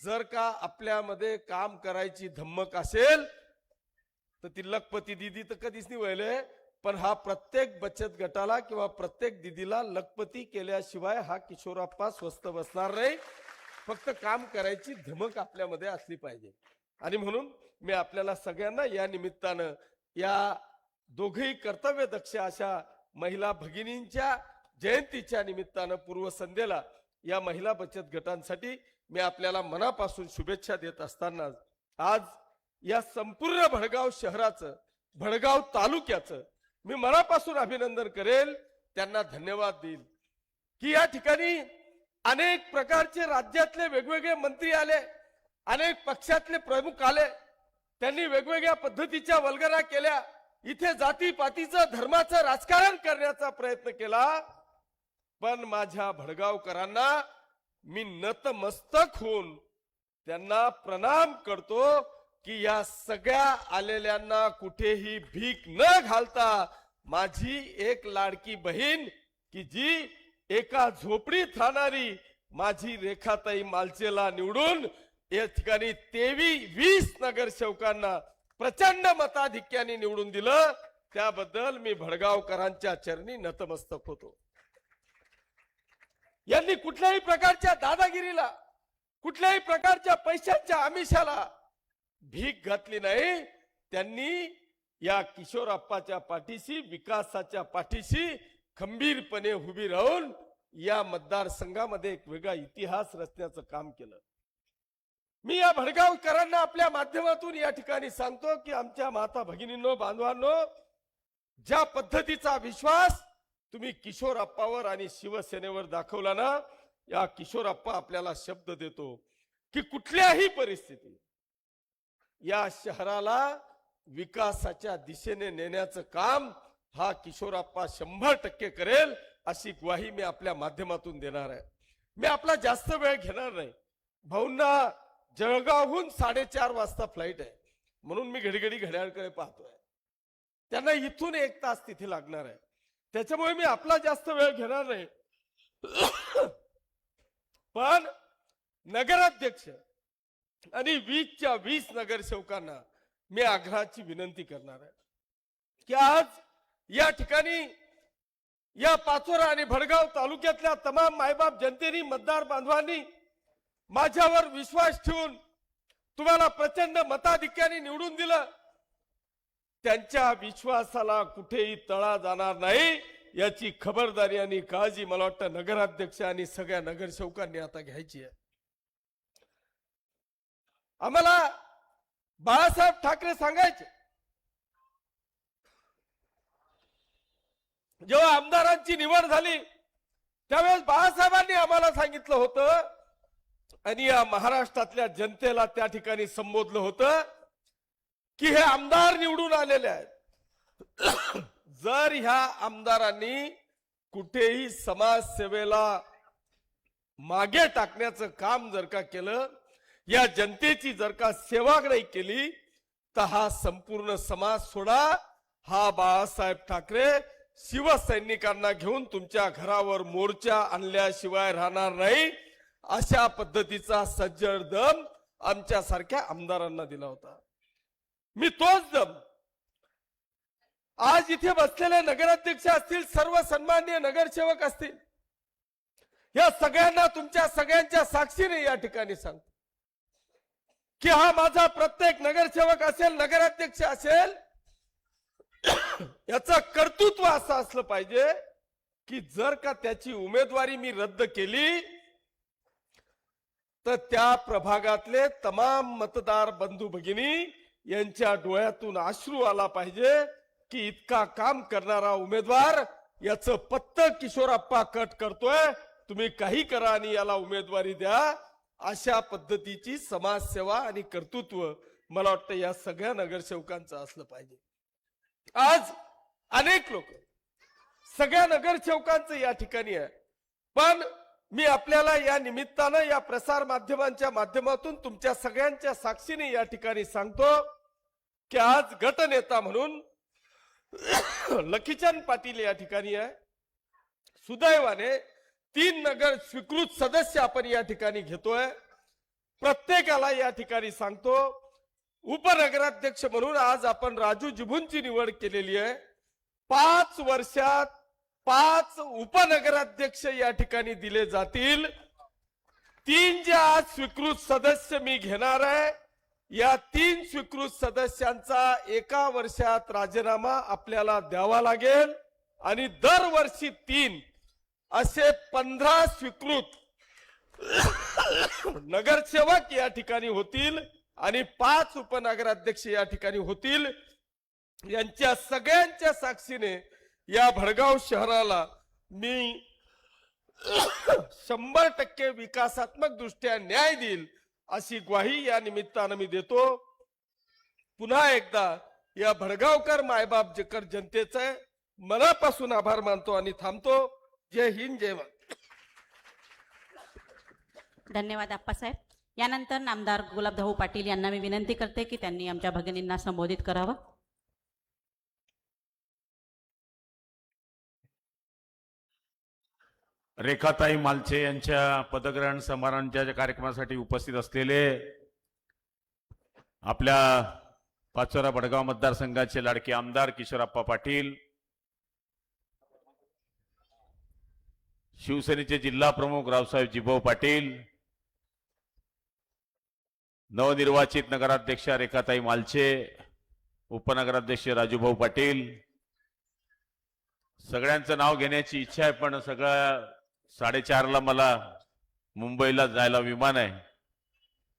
जर का आपल्यामध्ये काम करायची धम्मक असेल तर ती लखपती दिदी तर कधीच नाही व्हायले. पण हा प्रत्येक बचत गटाला किंवा प्रत्येक दिदीला लखपती केल्याशिवाय हा किशोरप्पा स्वस्त बसणार नाही. फक्त काम करायची धमक आपल्यामध्ये असली पाहिजे. आणि म्हणून मी आपल्याला सगळ्यांना या निमित्तानं या दोघेही कर्तव्य दक्ष अशा महिला भगिनींच्या जयंतीच्या निमित्तानं पूर्वसंध्येला या महिला बचत गटांसाठी मी आपल्याला मनापासून शुभेच्छा देत असताना आज या संपूर्ण भडगाव शहराचं, भडगाव तालुक्याचं मी मनापासून अभिनंदन करेल, त्यांना धन्यवाद देईल की या ठिकाणी अनेक प्रकारचे राज्यातले वेगवेगळे मंत्री आले, अनेक पक्षातले प्रमुख आले, त्यांनी वेगवेगळ्या पद्धतीच्या वल्गना केल्या, इथे जातीपातीचं धर्माचं राजकारण करण्याचा प्रयत्न केला. पण माझ्या भडगावकरांना मी नतमस्तक होऊन त्यांना प्रणाम करतो की या सगळ्या आलेल्यांना कुठेही भीक न घालता माझी एक लाडकी बहीण की जी एका झोपडीत राहणारी माझी रेखाताई मालचेला निवडून या ठिकाणी 23 नगरसेवकांना प्रचंड मताधिक्याने निवडून दिलं, त्याबद्दल मी भडगावकरांच्या चरणी नतमस्तक होतो. यांनी कुठल्याही प्रकारच्या दादागिरीला, कुठल्याही प्रकारच्या पैशांच्या आमिषाला भीक घातली नाही. त्यांनी या किशोरप्पाच्या पाठीशी, विकासाच्या पाठीशी खंबीरपणे उभी राहून या मतदारसंघामध्ये एक वेगळा इतिहास रचण्याचं काम केलं. मी या भडगावकरांना आपल्या माध्यमातून या ठिकाणी सांगतो की आमच्या माता भगिनींनो, बांधवांनो, ज्या पद्धतीचा विश्वास तुम्ही किशोरप्पावर आणि शिवसेनेवर दाखवला ना, या किशोरप्पा आपल्याला शब्द देतो की कुठल्याही परिस्थितीत या शहराला विकासाच्या दिशेने नेण्याचं काम हा किशोरप्पा 100% करेल, अशी ग्वाही मी आपल्या माध्यमातून देणार आहे. मी आपला जास्त वेळ घेणार नाही. भाऊंना जळगावहून 4:30 वाजता फ्लाईट आहे, म्हणून मी घडीघडी घड्याळकडे पाहतोय. त्यांना इथून 1 तास तिथे लागणार आहे, त्याच्यामुळे मी आपला जास्त वेळ घेणार नाही. पण नगराध्यक्ष आणि 20च्या 20 नगरसेवकांना मी आग्रहाची विनंती करणार आहे की आज या ठिकाणी या पाचोरा आणि भडगाव तालुक्यातल्या तमाम मायबाप जनतेने, मतदार बांधवांनी माझ्यावर विश्वास ठेवून तुम्हाला प्रचंड मताधिक्याने निवडून दिलं. त्यांच्या विश्वासाला कुठेही तडा जाणार नाही याची खबरदारी आणि काळजी मला वाटतं नगराध्यक्ष आणि सगळ्या नगरसेवकांनी आता घ्यायची आहे. आम्हाला बाळासाहेब ठाकरे सांगायचे, जेव्हा आमदारांची निवड झाली त्यावेळेस बाळासाहेबांनी आम्हाला सांगितलं होतं आणि या महाराष्ट्रातल्या जनतेला त्या ठिकाणी संबोधलं होतं की हे आमदार निवडून आलेले आहेत. जर ह्या आमदारांनी कुठेही समाजसेवेला मागे टाकण्याचं काम जर का केलं, या जनतेची जर का सेवा नाही केली, तर हा संपूर्ण समाज सोडा, हा बाळासाहेब ठाकरे शिवसैनिकांना घेऊन तुमच्या घरावर मोर्चा आणल्याशिवाय राहणार नाही. अशा पद्धतीचा सज्जड दम आमच्या सारख्या आमदारांना दिला होता. मी तोच दम आज इथे बसलेले नगराध्यक्ष असतील, सर्व सन्माननीय नगरसेवक असतील, या सगळ्यांना तुमच्या सगळ्यांच्या साक्षीने या ठिकाणी सांगतो की हा माझा प्रत्येक नगरसेवक असेल, नगराध्यक्ष असेल, याचं कर्तृत्व असं असलं पाहिजे की जर का त्याची उमेदवारी मी रद्द केली तर त्या प्रभागातले तमाम मतदार बंधू भगिनी यांच्या डोळ्यातून अश्रू आला पाहिजे की इतका काम करणारा उमेदवार याचं पत्त किशोरप्पा कट करतोय, तुम्ही काही करा आणि याला उमेदवारी द्या. अशा पद्धतीची समाजसेवा आणि कर्तृत्व मला वाटतं या सगळ्या नगरसेवकांचं असलं पाहिजे. आज अनेक लोक सगळ्या नगरसेवकांचं या ठिकाणी आहे, पण मी आपल्याला या निमित्तानं या प्रसार माध्यमांच्या माध्यमातून तुमच्या सगळ्यांच्या साक्षीने या ठिकाणी सांगतो की आज गटनेता म्हणून लखीचंद पाटील या ठिकाणी आहे. सुदैवाने 3 नगर स्वीकृत सदस्य आपण या ठिकाणी घेतोय. प्रत्येकाला या ठिकाणी सांगतो, उपनगराध्यक्ष म्हणून आज आपण राजू जिभूंची निवड केलेली आहे. 5 वर्षात 5 उपनगराध्यक्ष या ठिकाणी दिले जातील. 3 जे आज स्वीकृत सदस्य मी घेणार आहे, या 3 स्वीकृत सदस्यांचा 1 वर्षात राजीनामा आपल्याला द्यावा लागेल आणि दरवर्षी 3 असे 15 स्वीकृत नगरसेवक या ठिकाणी होतील आणि 5 उपनगराध्यक्ष या ठिकाणी होतील. यांच्या सगळ्यांच्या साक्षीने या भडगाव शहराला मी 100% विकासात्मक दृष्ट्या न्याय देईल अशी ग्वाही या निमित्तानं मी देतो. पुन्हा एकदा या भडगावकर मायबाप जेकर जनतेचं मनापासून आभार मानतो आणि थांबतो. जय हिंद, जय भारत. धन्यवाद आप्पासाहेब. यानंतर नामदार गुलाबभाऊ पाटील यांना मी विनंती करते की त्यांनी आमच्या भगिनींना संबोधित करावं. रेखाताई मालचे यांच्या पदग्रहण समारंभाच्या कार्यक्रमासाठी उपस्थित असलेले आपल्या पाचोरा बडगाव मतदारसंघाचे लाडके आमदार किशोरप्पा पाटील, शिवसेनेचे जिल्हा प्रमुख रावसाहेब जिभाऊ पाटील, नवनिर्वाचित नगराध्यक्षा रेखाताई मालचे, उपनगराध्यक्ष राजूभाऊ पाटील, सगळ्यांचं नाव घेण्याची इच्छा आहे पण सगळं 4:30ला मला मुंबईला जायला विमान आहे.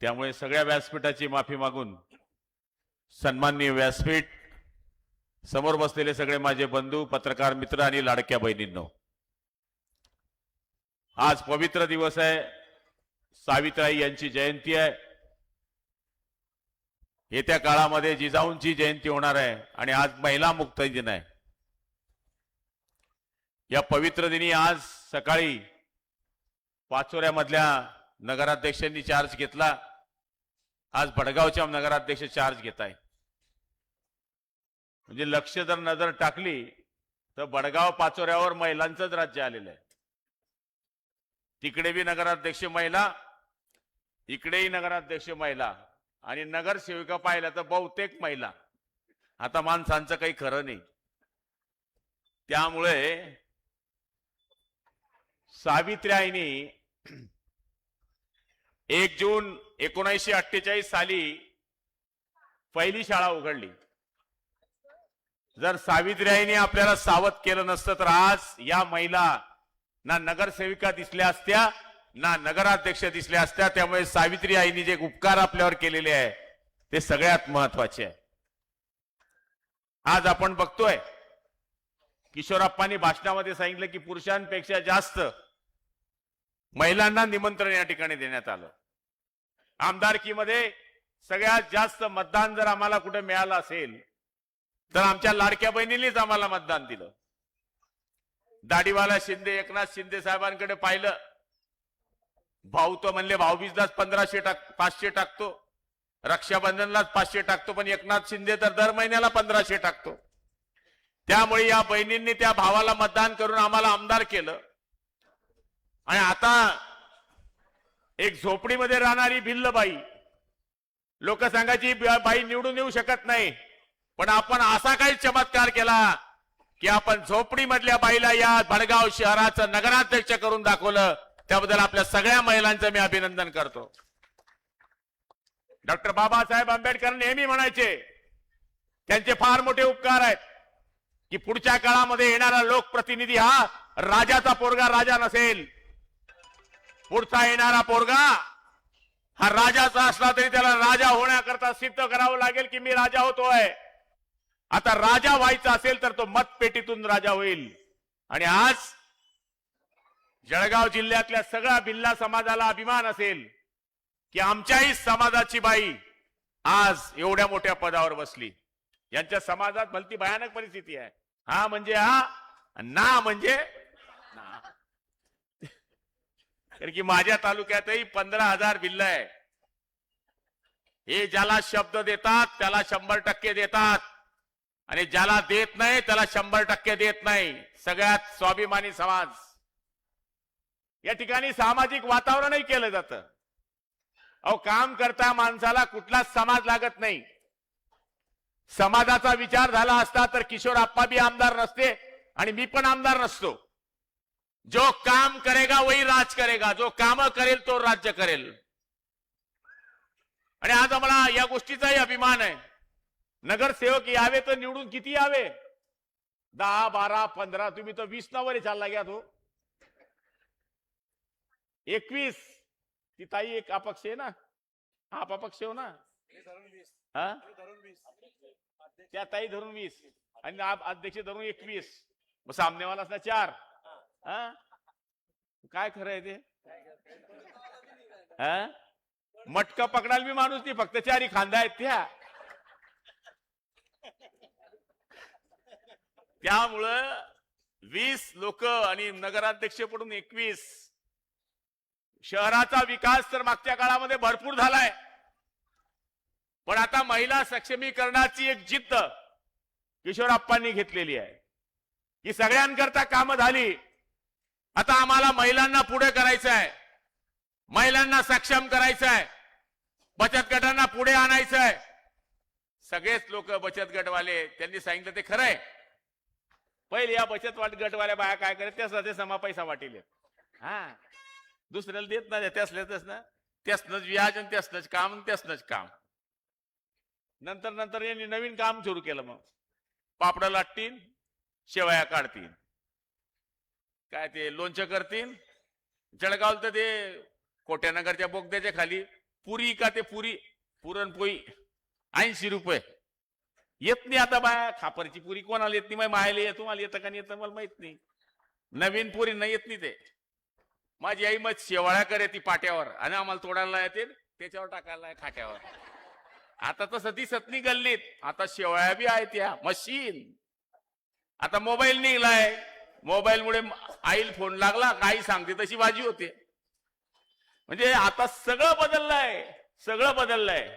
त्यामुळे सगळ्या व्यासपीठाची माफी मागून सन्माननीय व्यासपीठ, समोर बसलेले सगळे माझे बंधू, पत्रकार मित्र आणि लाडक्या बहिणींनो, आज पवित्र दिवस आहे. सावित्रीबाई यांची जयंती आहे. येत्या काळामध्ये जिजाऊंची जयंती होणार आहे आणि आज महिला मुक्ती दिन आहे. या पवित्र दिनी आज सकाळी पाचोऱ्यामधल्या नगराध्यक्षांनी चार्ज घेतला. आज भडगावच्या नगराध्यक्ष चार्ज घेत आहे. म्हणजे लक्ष जर नजर टाकली तर भडगाव पाचोऱ्यावर महिलांचंच राज्य आलेलं आहे. तिकडे बी नगराध्यक्ष महिला, इकडेही नगराध्यक्ष महिला आणि नगरसेविका पाहिल्या तर बहुतेक महिला. आता माणसांचं काही खरं नाही. त्यामुळे सावित्रीबाईंनी 1 जून 1948 साली पहिली शाळा उघडली. जर सावित्रीबाईंनी आपल्याला सावध केलं नसतं तर आज या महिला ना नगरसेविका दिसल्या असत्या ना नगराध्यक्ष दिसल्या असत्या. त्यामुळे सावित्रीबाईंनी जे उपकार आपल्यावर केलेले आहे ते सगळ्यात महत्वाचे आहे. आज आपण बघतोय किशोरप्पांनी भाषणामध्ये सांगितलं की पुरुषांपेक्षा जास्त महिलांना निमंत्रण या ठिकाणी देण्यात आलं. आमदारकीमध्ये सगळ्यात जास्त मतदान जर आम्हाला कुठे मिळालं असेल तर आमच्या लाडक्या बहिणींनीच आम्हाला मतदान दिलं. दाढीवाला शिंदे एकनाथ शिंदे साहेबांकडे पाहिलं. भाऊ तो म्हणले भाऊबीजलाच 500 टाकतो, रक्षाबंधनलाच 500 टाकतो, पण एकनाथ शिंदे तर दर महिन्याला 1500 टाकतो. त्यामुळे या बहिणींनी त्या भावाला मतदान करून आम्हाला आमदार केलं. आणि आता एक झोपडीमध्ये राहणारी भिल्लबाई, लोक सांगायची बाई निवडून येऊ शकत नाही, पण आपण असा काही चमत्कार केला की आपण झोपडीमधल्या बाईला या भडगाव शहराचं नगराध्यक्ष करून दाखवलं. त्याबद्दल आपल्या सगळ्या महिलांचं मी अभिनंदन करतो. डॉक्टर बाबासाहेब आंबेडकर नेहमी म्हणायचे, त्यांचे फार मोठे उपकार आहेत की पुढच्या काळामध्ये येणारा लोकप्रतिनिधी हा राजाचा पोरगा राजा नसेल, पुढचा येणारा पोरगा हा राजाचा असला तरी त्याला राजा होण्याकरता सिद्ध करावं लागेल की मी राजा होतोय. आता राजा व्हायचा असेल तर तो मतपेटीतून राजा होईल. आणि आज जळगाव जिल्ह्यातल्या सगळ्या भिल्ला समाजाला अभिमान असेल की आमच्याही समाजाची बाई आज एवढ्या मोठ्या पदावर बसली. यांच्या समाजात भलती भयानक परिस्थिती आहे. हा म्हणजे हा, ना म्हणजे ना. कारण की माझ्या तालुक्यातही 15,000 भिल्ल आहे. हे ज्याला शब्द देतात त्याला 100% देतात आणि ज्याला देत नाही त्याला 100% देत नाही. सगळ्यात स्वाभिमानी समाज. या ठिकाणी सामाजिक वातावरणही केलं जातं. अहो, काम करता माणसाला कुठलाच समाज लागत नाही. समाजाचा विचार झाला असता तर किशोरप्पा भी आमदार नसते आणि मी पण आमदार नसतो. जो काम करेगा वही राज करेगा, जो काम करेल तो राज्य करेल. आणि आज आम्हाला या गोष्टीचाही अभिमान आहे. नगरसेवक यावे तर निवडून किती यावे? 10, 12, 15, तुम्ही तर 20 वर चालला घ्या. तो 21. ती ताई एक अपक्ष आहे ना, आप अपक्ष हो ना, हा त्या ताई धरून 20 आणि अध्यक्ष धरून 21. मग सामनेवाला असला 4. काय खरं आहे ते? हा? मटका पकडायला मी माणूस नाही, फक्त चारी खांदा आहेत त्या. त्यामुळं 20 लोक आणि नगराध्यक्ष पडून 21. शहराचा विकास तर मागच्या काळामध्ये भरपूर झालाय, पण आता महिला सक्षमीकरणाची एक जिद्द किशोरप्पांनी घेतलेली आहे की सगळ्यांकरता कामं झाली. आता आम्हाला महिलांना पुढे करायचं आहे, महिलांना सक्षम करायचं आहे, बचत गटांना पुढे आणायचं आहे. सगळेच लोक बचत गटवाले त्यांनी सांगितलं ते खरंय. पहिले या बचत गटवाल्या बाया काय करत त्याच समा पैसा वाटेल, हा दुसऱ्याला देत ना, त्यासल्यातच ना, त्यासनच व्याज आणि त्यासनच काम आणि त्यासनच काम. नंतर यांनी नवीन काम सुरू केलं. मग पापड लाटतील, शेवया काढतील, काय ते लोणचं करतील. जळगावला तर ते कोट्यानगरच्या बोगद्याच्या खाली पुरी का ते पुरणपोळी 80 रुपये. येत नाही आता बाया, खापरची पुरी कोणाला येत नाही, मायला येत, तुम्हाला येतं का नाही येतं मला माहित नाही. नवीन पुरी नाही येत नाही ते. माझी आई मग शेवाळ्या करे ती पाट्यावर आणि आम्हाला तोडायला येते त्याच्यावर टाकायला खाट्यावर. आता तसं दिसत नाही गल्लीत, आता शेवाळ्या बी आहेत त्या मशीन. आता मोबाईल निघलाय, मोबाईलमुळे आईला फोन लागला काही सांगते तशी बाजी होते. म्हणजे आता सगळं बदललंय, सगळं बदललंय.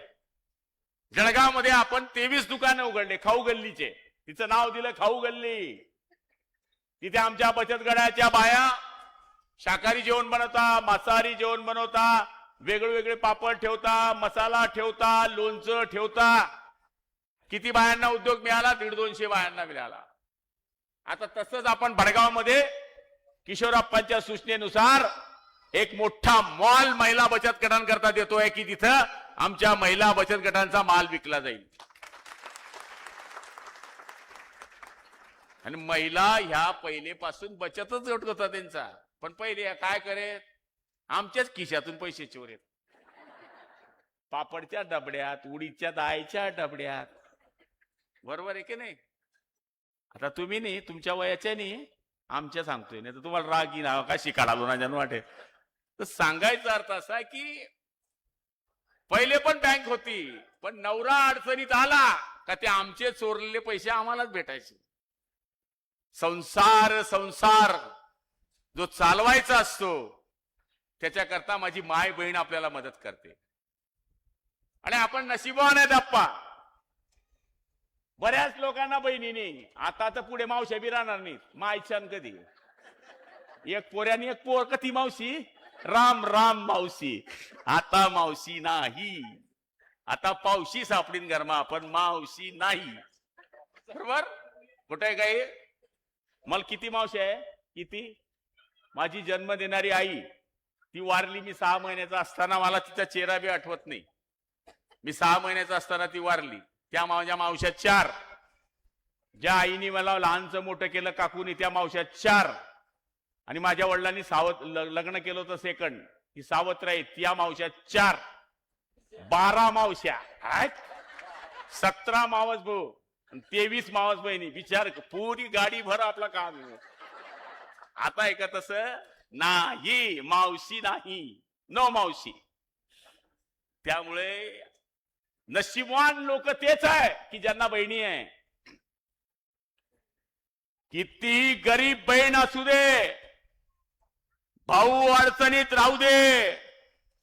जळगावमध्ये आपण 23 दुकानं उघडले खाऊ गल्लीचे, तिचं नाव दिलं खाऊ गल्ली. तिथे आमच्या बचत गटाच्या बाया शाकाहारी जेवण बनवता, मांसाहारी जेवण बनवता, वेगवेगळे पापड ठेवता, मसाला ठेवता, लोणचं ठेवता. किती बायांना उद्योग मिळाला? 150-200 बायांना मिळाला. आता तसंच आपण भडगावमध्ये किशोरप्पांच्या सूचनेनुसार एक मोठा मॉल महिला बचत गटांकरता देतोय की तिथं आमच्या महिला बचत गटांचा माल विकला जाईल. आणि महिला ह्या पहिलेपासून बचतच गट होता त्यांचा, पण पहिले काय करे आमच्याच खिशातून पैसे चोरेत. पापडच्या डबड्यात, उडीदच्या डाळीच्या डबड्यात. बरोबर आहे की नाही? आता तुम्ही नाही, तुमच्या वयाच्या नाही, आमच्या सांगतोय, नाही तर तुम्हाला राग येईल का शिकाडालो ना जाणू वाटेल. तर सांगायचा अर्थ असा की पहिले पण बँक होती, पण नवरा अडचणीत आला का ते आमचे चोरलेले पैसे आम्हालाच भेटायचे. संसार जो चालवायचा असतो त्याच्याकरता माझी माय बहीण आपल्याला मदत करते. आणि आपण नशिबवान आहेत अप्पा. बऱ्याच लोकांना बहिणीने, आता तर पुढे मावश्या बी राहणार नाहीत. मायच्यान कधी एक पोऱ्याने एक पोर कधी मावशी राम राम मावशी. आता मावशी नाही, आता पावशी सापडीन गरमा, पण मावशी नाही. बरोबर? कुठे काही मला किती मावशी आहे? किती? माझी जन्म देणारी आई ती वारली. मी 6 महिन्याचा असताना, मला तिचा चेहरा बी आठवत नाही. मी 6 महिन्याचा असताना ती वारली. त्या माझ्या मावश्या 4. ज्या आईने मला लहानचं मोठं केलं काकूनी, त्या मावश्या 4. आणि माझ्या वडिलांनी लग्न केलं होतं सेकंड, ती सावत्र आहे, त्या मावश्या 4. 12 मावश्या, 17 मावस भाऊ, 23 मावस बहिणी. विचार, पुरी गाडी भर आपलं काम. आता आहे का तसं? नाही, मावशी नाही, नो मावशी. त्यामुळे नशीबवान लोक तेच आहे की ज्यांना बहिणी आहे. किती गरीब बहीण असू दे, भाऊ अडचणीत राहू दे,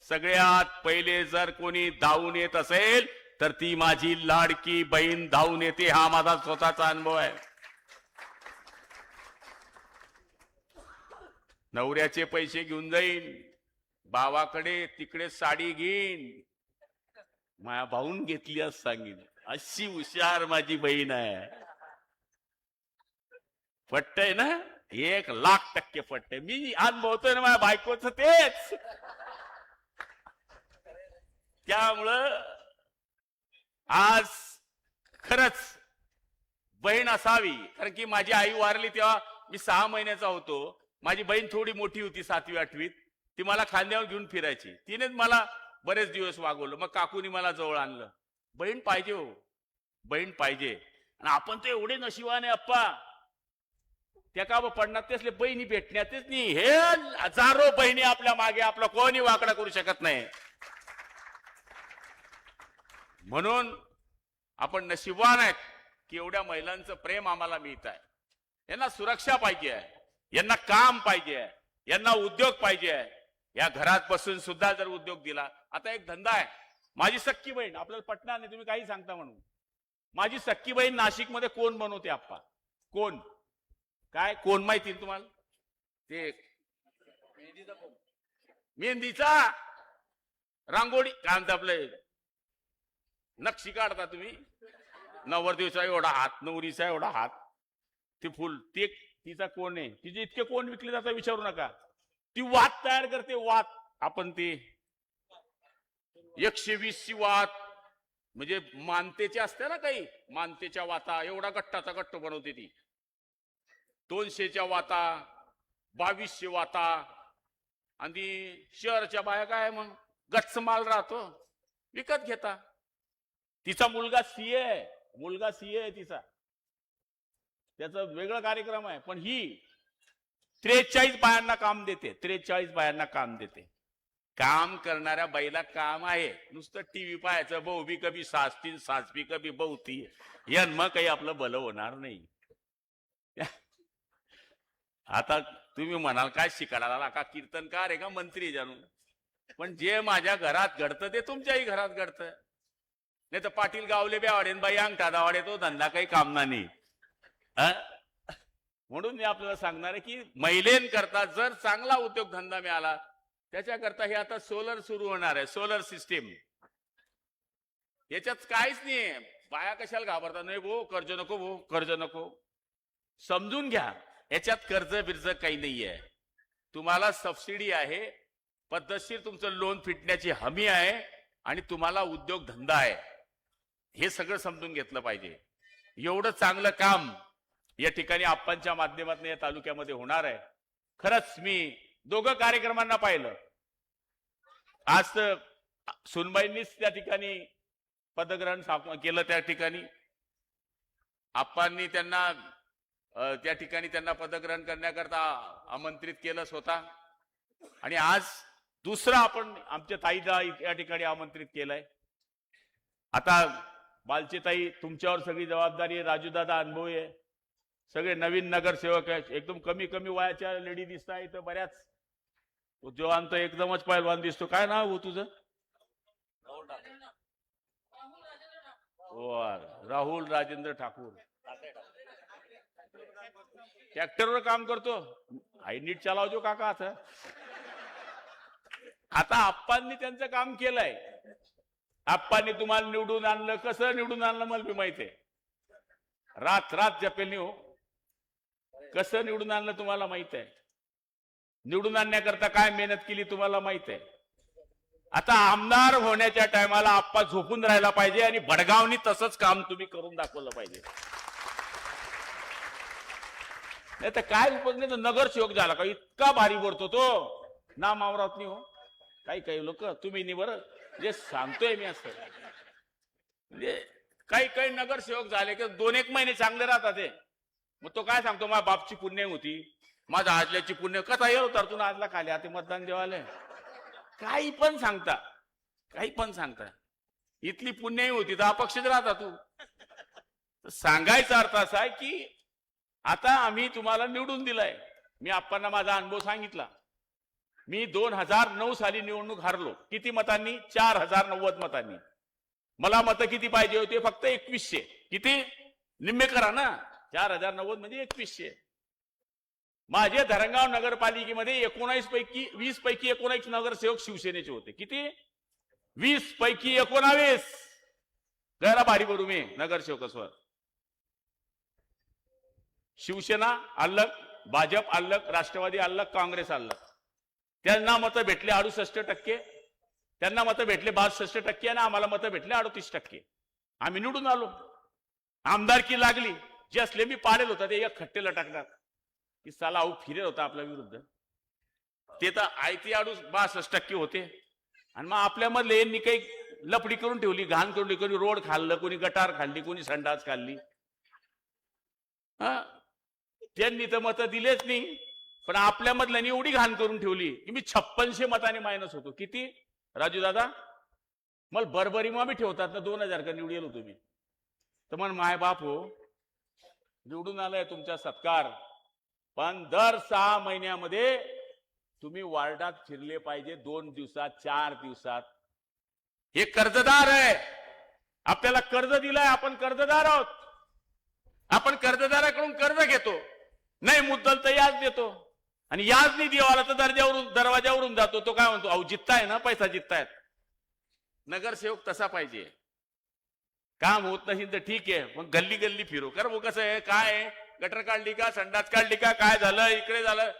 सगळ्यात पहिले जर कोणी धावून येत असेल तर ती माझी लाडकी बहीण धावून येते. हा माझा स्वतःचा अनुभव आहे. नवऱ्याचे पैसे घेऊन जाईन भावाकडे, तिकडे साडी घेईन, माझ्या भाऊन घेतली असं सांगेन. अशी हुशार माझी बहीण आहे. पटतंय ना? 1,00,000% पटतंय. मी अनुभवतोय ना माझ्या बायकोच तेच. त्यामुळं आज खरंच बहीण असावी. कारण की माझी आई वारली तेव्हा मी 6 महिन्याचा होतो. माझी बहीण थोडी मोठी होती, 7वी 8वीत. ती मला खांद्यावर घेऊन फिरायची. तिनेच मला बरेच दिवस वागवलं. मग काकूनी मला जवळ आणलं. बहीण पाहिजे हो, बहीण पाहिजे. आणि आपण तर एवढे नशिबाने अप्पा, त्या का पडणार ते असले बहिणी भेटण्यातच नाही. हे हजारो बहिणी आपल्या मागे आपला कोणी वाकडा करू शकत नाही. म्हणून आपण नशिबवान आहेत की एवढ्या महिलांचं प्रेम आम्हाला मिळत आहे. यांना सुरक्षा पाहिजे आहे, यांना काम पाहिजे आहे, यांना उद्योग पाहिजे आहे. या घरात बसून सुद्धा जर उद्योग दिला, आता एक धंदा आहे. माझी सख्खी बहीण, आपल्याला पटणार नाही तुम्ही काही सांगता म्हणून, माझी सख्खी बहीण नाशिकमध्ये कोण बनवते आप्पा? कोण? काय कोण माहिती तुम्हाला? ते मेहंदीचा रांगोळी काय म्हणता आपले नक्षी काढता तुम्ही, नवरदेवचा एवढा हात, नवरीचा एवढा हात, ते फुल, ते तिचा कोण आहे? तिचे इतके कोण विकले जातात विचारू नका. ती वात तयार करते, वात. आपण ते 120ची वात, म्हणजे मानतेचे असते ना काही, मानतेच्या वाता एवढा गट्टाचा गट्ट बनवते ती. 200च्या वाता, 2200 वाता. आणि शहराच्या बाया काय मग गच्च माल राहतो, विकत घेता. तिचा मुलगा सीए आहे, मुलगा सीए आहे तिचा, त्याचा वेगळा कार्यक्रम आहे. पण ही 43 बायांना काम देते, 43 बायांना काम देते. काम करणाऱ्या बाईला काम आहे, नुसतं टीव्ही पाहायचं, बहु भी कभी सास तीन, सास भी कभी बहु ती. मग काही आपलं भलं होणार नाही. आता तुम्ही म्हणाल काय शिकायला का कीर्तनकार आहे का मंत्री जाणून, पण जे माझ्या घरात घडतं ते तुमच्याही घरात घडतं. नाही तर पाटील गावले बेवाडे बाई अंगठा दावाडे, तो धंदा काही कामना नाही. म्हणून मी आपल्याला सांगणार आहे की महिलेंकरता जर चांगला उद्योगधंदा मिळाला, त्याच्याकरता हे आता सोलर सुरू होणार आहे, सोलर सिस्टीम. याच्यात काहीच नाही. बाया कशाला घाबरतात? नाही भो कर्ज नको, भो कर्ज नको. समजून घ्या, याच्यात कर्ज बिर्ज काही नाहीये. तुम्हाला सबसिडी आहे, पद्धतशीर तुमचं लोन फिटण्याची हमी आहे, आणि तुम्हाला उद्योगधंदा आहे. हे सगळं समजून घेतलं पाहिजे. एवढं चांगलं काम या ठिकाणी आप्पांच्या माध्यमातून या तालुक्यामध्ये होणार आहे. खरंच मी दोघं कार्यक्रमांना पाहिलं. आज तर सुनबाईंनीच त्या ठिकाणी पदग्रहण केलं, त्या ठिकाणी आप्पांनी त्यांना त्या ठिकाणी त्यांना पदग्रहण करण्याकरता आमंत्रित केलं स्वतः. आणि आज दुसरं आपण आमच्या ताईला या ठिकाणी आमंत्रित केलंय. आता बालचे ताई, तुमच्यावर सगळी जबाबदारी आहे. राजूदादा अनुभवी आहे, सगळे नवीन नगरसेवक आहेत, एकदम कमी कमी वयाच्या लेडी दिसता इथं बऱ्याच. जवान तर एकदमच पहिलवान दिसतो. काय नाव हो तुझं? राहुल राजेंद्र ठाकूर. ट्रॅक्टरवर काम करतो. आई नीट चालवतो काका. आता आप्पांनी त्यांचं काम केलंय. आप्पांनी तुम्हाला निवडून आणलं. कसं निवडून आणलं मला बी माहिती आहे. रात रात जपेलनी हो. कसं निवडून आणलं तुम्हाला माहित आहे. निवडून आणण्याकरता काय मेहनत केली तुम्हाला माहित आहे. आता आमदार होण्याच्या टायमाला आप्पा झोपून राहायला पाहिजे, आणि भडगावनी तसंच काम तुम्ही करून दाखवलं पाहिजे. नाही तर काय उपयोग नाही. तर नगरसेवक झाला का इतका भारी बोलतो तो, ना मावरात नाही हो. काही काही लोक तुम्ही नाही बरं जे सांगतोय मी असं. म्हणजे काही काही नगरसेवक झाले की 2-1 महिने चांगले राहतात ते. मग तो काय सांगतो, माझ्या बापची पुण्य होती, माझ्या आजल्याची पुण्य, कसा येऊ उतरतून आजला खाली आता मतदान जेवाले. काही पण सांगता, काही पण सांगता. इथली पुण्यही होती तर अपक्षच राहता तू. सांगायचा अर्थ असा आहे की आता आम्ही तुम्हाला निवडून दिलंय. मी आप्पांना माझा अनुभव सांगितला. मी 2009 साली निवडणूक हारलो. किती मतांनी? 4090 मतांनी. मला मतं किती पाहिजे होते? फक्त 2100. किती? निम्मे करा ना. 4090 म्हणजे 2100. माझे धरणगाव नगरपालिकेमध्ये 19 पैकी 20 पैकी 19 नगरसेवक शिवसेनेचे होते. किती? 20 पैकी 19. गैरा भारी भरू मी नगरसेवकस्वर. शिवसेना अलग, भाजप अलग, राष्ट्रवादी अलग, काँग्रेस अलग. त्यांना मतं भेटले 68%, त्यांना मतं भेटले 62% आणि आम्हाला मतं भेटले 38%. आम्ही निवडून आलो. आमदारकी लागली. जे असले मी पाडेल होता ते एक खट्टे लटकणार की साला आऊ फिरेल होता आपल्या विरुद्ध. ते तर आयती 62% होते. आणि मग आपल्यामधले यांनी काही लपडी करून ठेवली, घाण करून ठेवली. कोणी रोड खाल्लं, कोणी गटार खाल्ली, कोणी संडास खाल्ली. त्यांनी तर मतं दिलेच नाही, पण आपल्या मधल्यानी एवढी घाण करून ठेवली की मी 5600 मताने मायनस होतो. किती राजू दादा? मला बरबरी मग ठेवतात ना, 2000 का निवडून होतो मी. तर मग माय बाप हो, निवडून आलाय तुमचा सत्कार, पण दर 6 महिन्यामध्ये तुम्ही वार्डात फिरले पाहिजे, 2 दिवसात 4 दिवसात. हे कर्जदार आहे, आपल्याला कर्ज दिलाय, आपण कर्जदार आहोत. आपण कर्जदाराकडून कर्ज घेतो, नाही मुद्दल तर याज देतो, आणि याज नाही देवाला तर दरवाजावरून जातो. तो काय म्हणतो, अहो जित्ताय ना, पैसा जित्तायत. नगरसेवक तसा पाहिजे. काम होत नसेल तर ठीक आहे, मग गल्ली गल्ली फिरू कर. वो कसं आहे, काय आहे, गटर काढली का, संडास काढली का, काय झालं, इकडे झालं,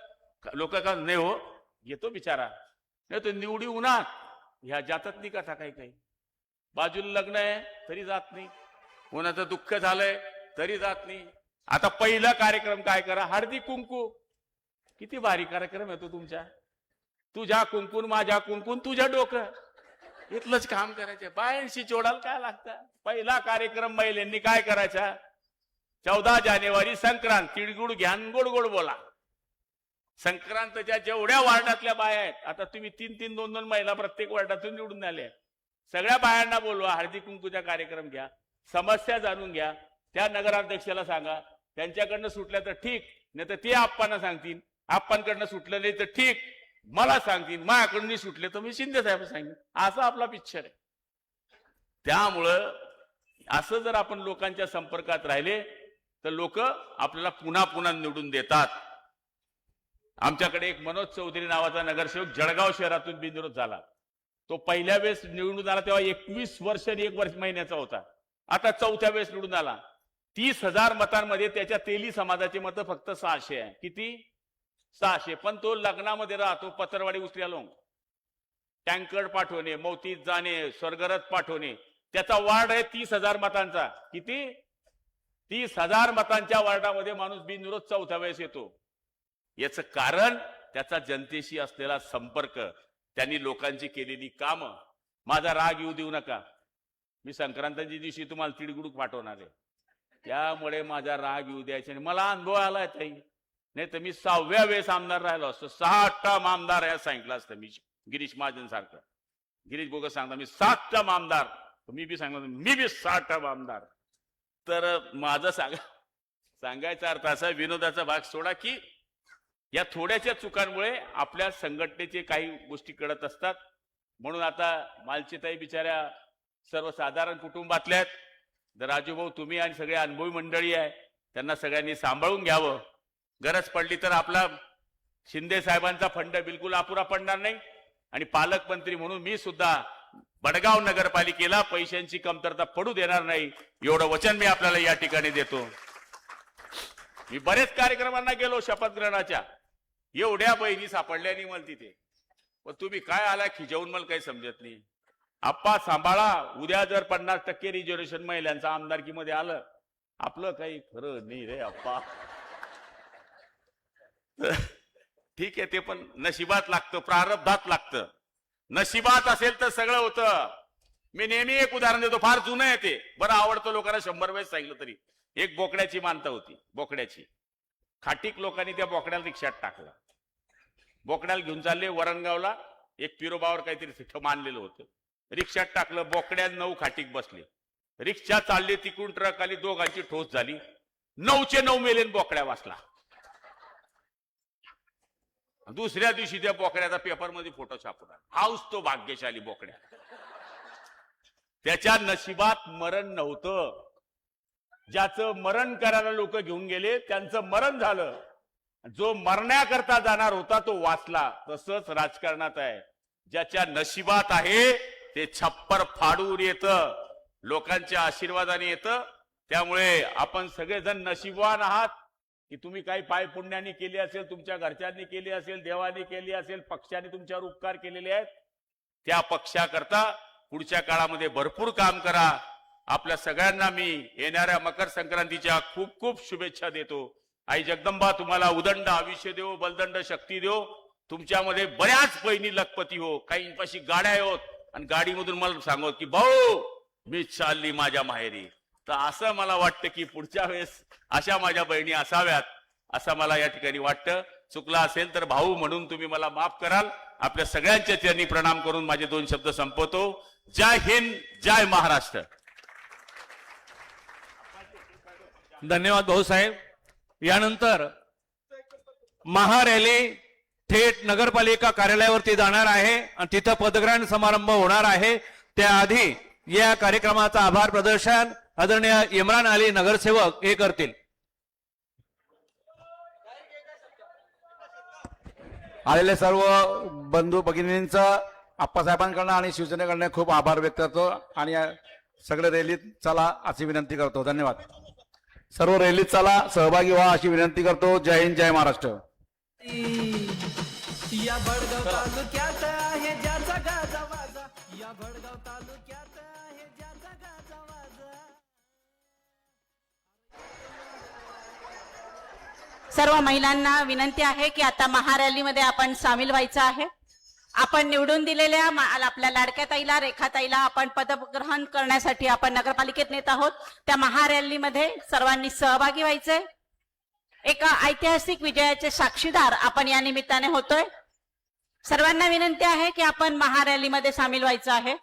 लोक का नाही हो, येतो बिचारा. नाही तो निवडी उन्हात ह्या जातात नाही का काही काही. बाजूला लग्न आहे तरी जात नाही, कोणाचं दुःख झालंय तरी जात नाही. आता पहिला कार्यक्रम काय करा, हळदी कुंकू. किती भारी कार्यक्रम येतो तुमच्या. तुझ्या कुंकून माझ्या कुंकून तुझ्या डोकं, इथलंच काम करायचं. बायांशी जोडायला काय लागतं. पहिला कार्यक्रम महिलांनी काय करायचा, 14 जानेवारी संक्रांत, तिळगुळ घ्या गोड गोड बोला. संक्रांतच्या जेवढ्या वार्डातल्या बाया आहेत, आता तुम्ही 3-3, 2-2 महिला प्रत्येक वार्डातून निवडून आल्या, सगळ्या बायांना बोलवा, हळदी कुंकूचा कार्यक्रम घ्या, समस्या जाणून घ्या. त्या नगराध्यक्षाला सांगा, त्यांच्याकडनं सुटल्या तर ठीक, नाही तर ते आप्पांना सांगतील, आप्पांकडनं सुटलं नाही तर ठीक, मला सांगतील, माझ्याकडून सुटले तर मी शिंदे साहेब सांगेन. असा आपला पिक्चर आहे. त्यामुळं असं जर आपण लोकांच्या संपर्कात राहिले तर लोक आपल्याला पुन्हा पुन्हा निवडून देतात. आमच्याकडे एक मनोज चौधरी नावाचा नगरसेवक जळगाव शहरातून बिनविरोध झाला. तो पहिल्या वेळेस निवडून आला तेव्हा 21 वर्ष आणि 1 महिन्याचा होता. आता 4थ्या वेळेस निवडून आला. 30,000 मतांमध्ये त्याच्या तेली समाजाची मतं फक्त 600 आहे. किती? 600. पण तो लग्नामध्ये राहतो, पत्रवाडी उचल्यालोंग, टँकर पाठवणे, मौतीत जाणे, स्वर्गरथ पाठवणे. त्याचा वार्ड आहे 30,000 मतांचा. किती? 30,000 मतांच्या वार्डामध्ये माणूस बिनविरोध 4थ्या वेळेस येतो. याचं कारण त्याचा जनतेशी असलेला संपर्क, त्यांनी लोकांची केलेली कामं. माझा राग येऊ देऊ नका, मी संक्रांतीच्या दिवशी तुम्हाला तिळगुळ पाठवणार आहे, त्यामुळे माझा राग येऊ द्यायचा नाही. मला अनुभव आलाय ताई, नाही तर मी 6व्या वेळेस आमदार राहिलो असतो. 6 टर्म आमदार आहे सांगितलं असतं मी, गिरीश महाजन सारखं. गिरीश बोगस सांगता मी 7 टर्म आमदार, मी बी सांगतो मी बी 6 टर्म आमदार. तर माझं सांगायचा अर्थ असा, विनोदाचा भाग सोडा, की या थोड्याशा चुकांमुळे आपल्या संघटनेचे काही गोष्टी कळत असतात. म्हणून आता मालचीताई बिचाऱ्या सर्वसाधारण कुटुंबातल्या आहेत. तर राजूभाऊ तुम्ही आणि सगळे अनुभवी मंडळी आहे, त्यांना सगळ्यांनी सांभाळून घ्यावं. गरज पडली तर आपला शिंदे साहेबांचा फंड बिलकुल अपुरा पडणार नाही. आणि पालकमंत्री म्हणून मी सुद्धा बडगाव नगरपालिकेला पैशांची कमतरता पडू देणार नाही, एवढं वचन मी आपल्याला या ठिकाणी देतो. मी बरेच कार्यक्रमांना गेलो शपथग्रहणाच्या, एवढ्या बहिणी सापडल्या नाही मला तिथे. पण तुम्ही काय आला खिजवून, मला काही समजत नाही. आप्पा सांभाळा, उद्या जर 50% रिझर्वेशन महिलांचं आमदारकीमध्ये आलं, आपलं काही खरं नाही रे आप्पा. ठीक आहे, ते पण नशिबात लागतं, प्रारब्धात लागतं. नशिबात असेल तर सगळं होतं. मी नेहमी एक उदाहरण देतो, फार जुनं आहे ते, बरं आवडतं लोकांना, 100 वेळेस सांगितलं तरी. एक बोकड्याची मानता होती, बोकड्याची. खाटीक लोकांनी त्या बोकड्याला रिक्षात टाकलं. बोकड्याला घेऊन चालले वरणगावला, एक पिरोबावर काहीतरी तिथं मानलेलं होतं. रिक्षात टाकलं, बोकड्याला 9 खाटीक बसले. रिक्षा चालली, तिकडून ट्रक आली, दोघांची ठोस झाली. 9चे 9 मेले, बोकड्या वाचला. दुसऱ्या दिवशी त्या बोकड्याचा पेपरमध्ये फोटो छापून हाऊस तो भाग्यशाली बोकड्या. त्याच्या नशिबात मरण नव्हतं. ज्याचं मरण करायला लोक घेऊन गेले त्यांचं मरण झालं. जो मरण्याकरता जाणार होता तो वाचला. तसंच राजकारणात आहे, ज्याच्या नशिबात आहे ते छप्पर फाडून येतं, लोकांच्या आशीर्वादाने येतं. त्यामुळे आपण सगळेजण नशीबवान आहात की तुम्ही काही पाय पुण्याने केली असेल, तुमच्या घरच्यांनी केली असेल, देवाने केली असेल, पक्षाने तुमच्यावर उपकार केलेले आहेत. त्या पक्षाकरता पुढच्या काळामध्ये भरपूर काम करा. आपल्या सगळ्यांना मी येणाऱ्या मकर संक्रांतीच्या खूप खूप शुभेच्छा देतो. आई जगदंबा तुम्हाला उदंड आयुष्य देव, बलदंड शक्ती देव. तुमच्यामध्ये बऱ्याच बहिणी लखपती हो, काहींपाशी गाड्या होत आणि गाडीमधून मला सांगत की भाऊ मी चालली माझ्या माहेरी. तर असं मला वाटतं की पुढच्या वेळेस अशा माझ्या बहिणी असाव्यात असं मला या ठिकाणी वाटतं. चुकला असेल तर भाऊ म्हणून तुम्ही मला माफ कराल. आपल्या सगळ्यांच्या चरणी प्रणाम करून माझे 2 शब्द संपवतो. जय हिंद, जय महाराष्ट्र. धन्यवाद भाऊसाहेब. यानंतर महारॅली थेट नगरपालिका कार्यालयावरती जाणार आहे आणि तिथं पदग्रहण समारंभ होणार आहे. त्याआधी या कार्यक्रमाचा आभार प्रदर्शन आदरणीय इम्रान अली नगरसेवक हे करतील. आलेले सर्व बंधू भगिनींचा आप्पासाहेबांकडनं आणि शिवसेनेकडनं खूप आभार व्यक्त करतो आणि सगळे रॅलीत चला अशी विनंती करतो. धन्यवाद. सर्व रॅलीत चला, सहभागी व्हा अशी विनंती करतो. जय हिंद, जय महाराष्ट्र. या भडगाव तालुक्यात आहे ज्याचा गाजा वाजा, या भडगाव तालुक्यात आहे ज्याचा गाजा वाजा. सर्व महिलांना विनंती आहे की आता महारॅलीमध्ये आपण सामील व्हायचं आहे. आपण निवडून दिलेल्या आपल्या लाडक्या ताईला, रेखाताईला आपण पदग्रहण करण्यासाठी आपण नगरपालिकेत नेत आहोत. त्या महारॅलीमध्ये सर्वांनी सहभागी व्हायचंय. एका ऐतिहासिक विजयाचे साक्षीदार आपण या निमित्ताने होतोय. सर्वांना विनंती आहे की आपण महारॅलीमध्ये सामील व्हायचं आहे.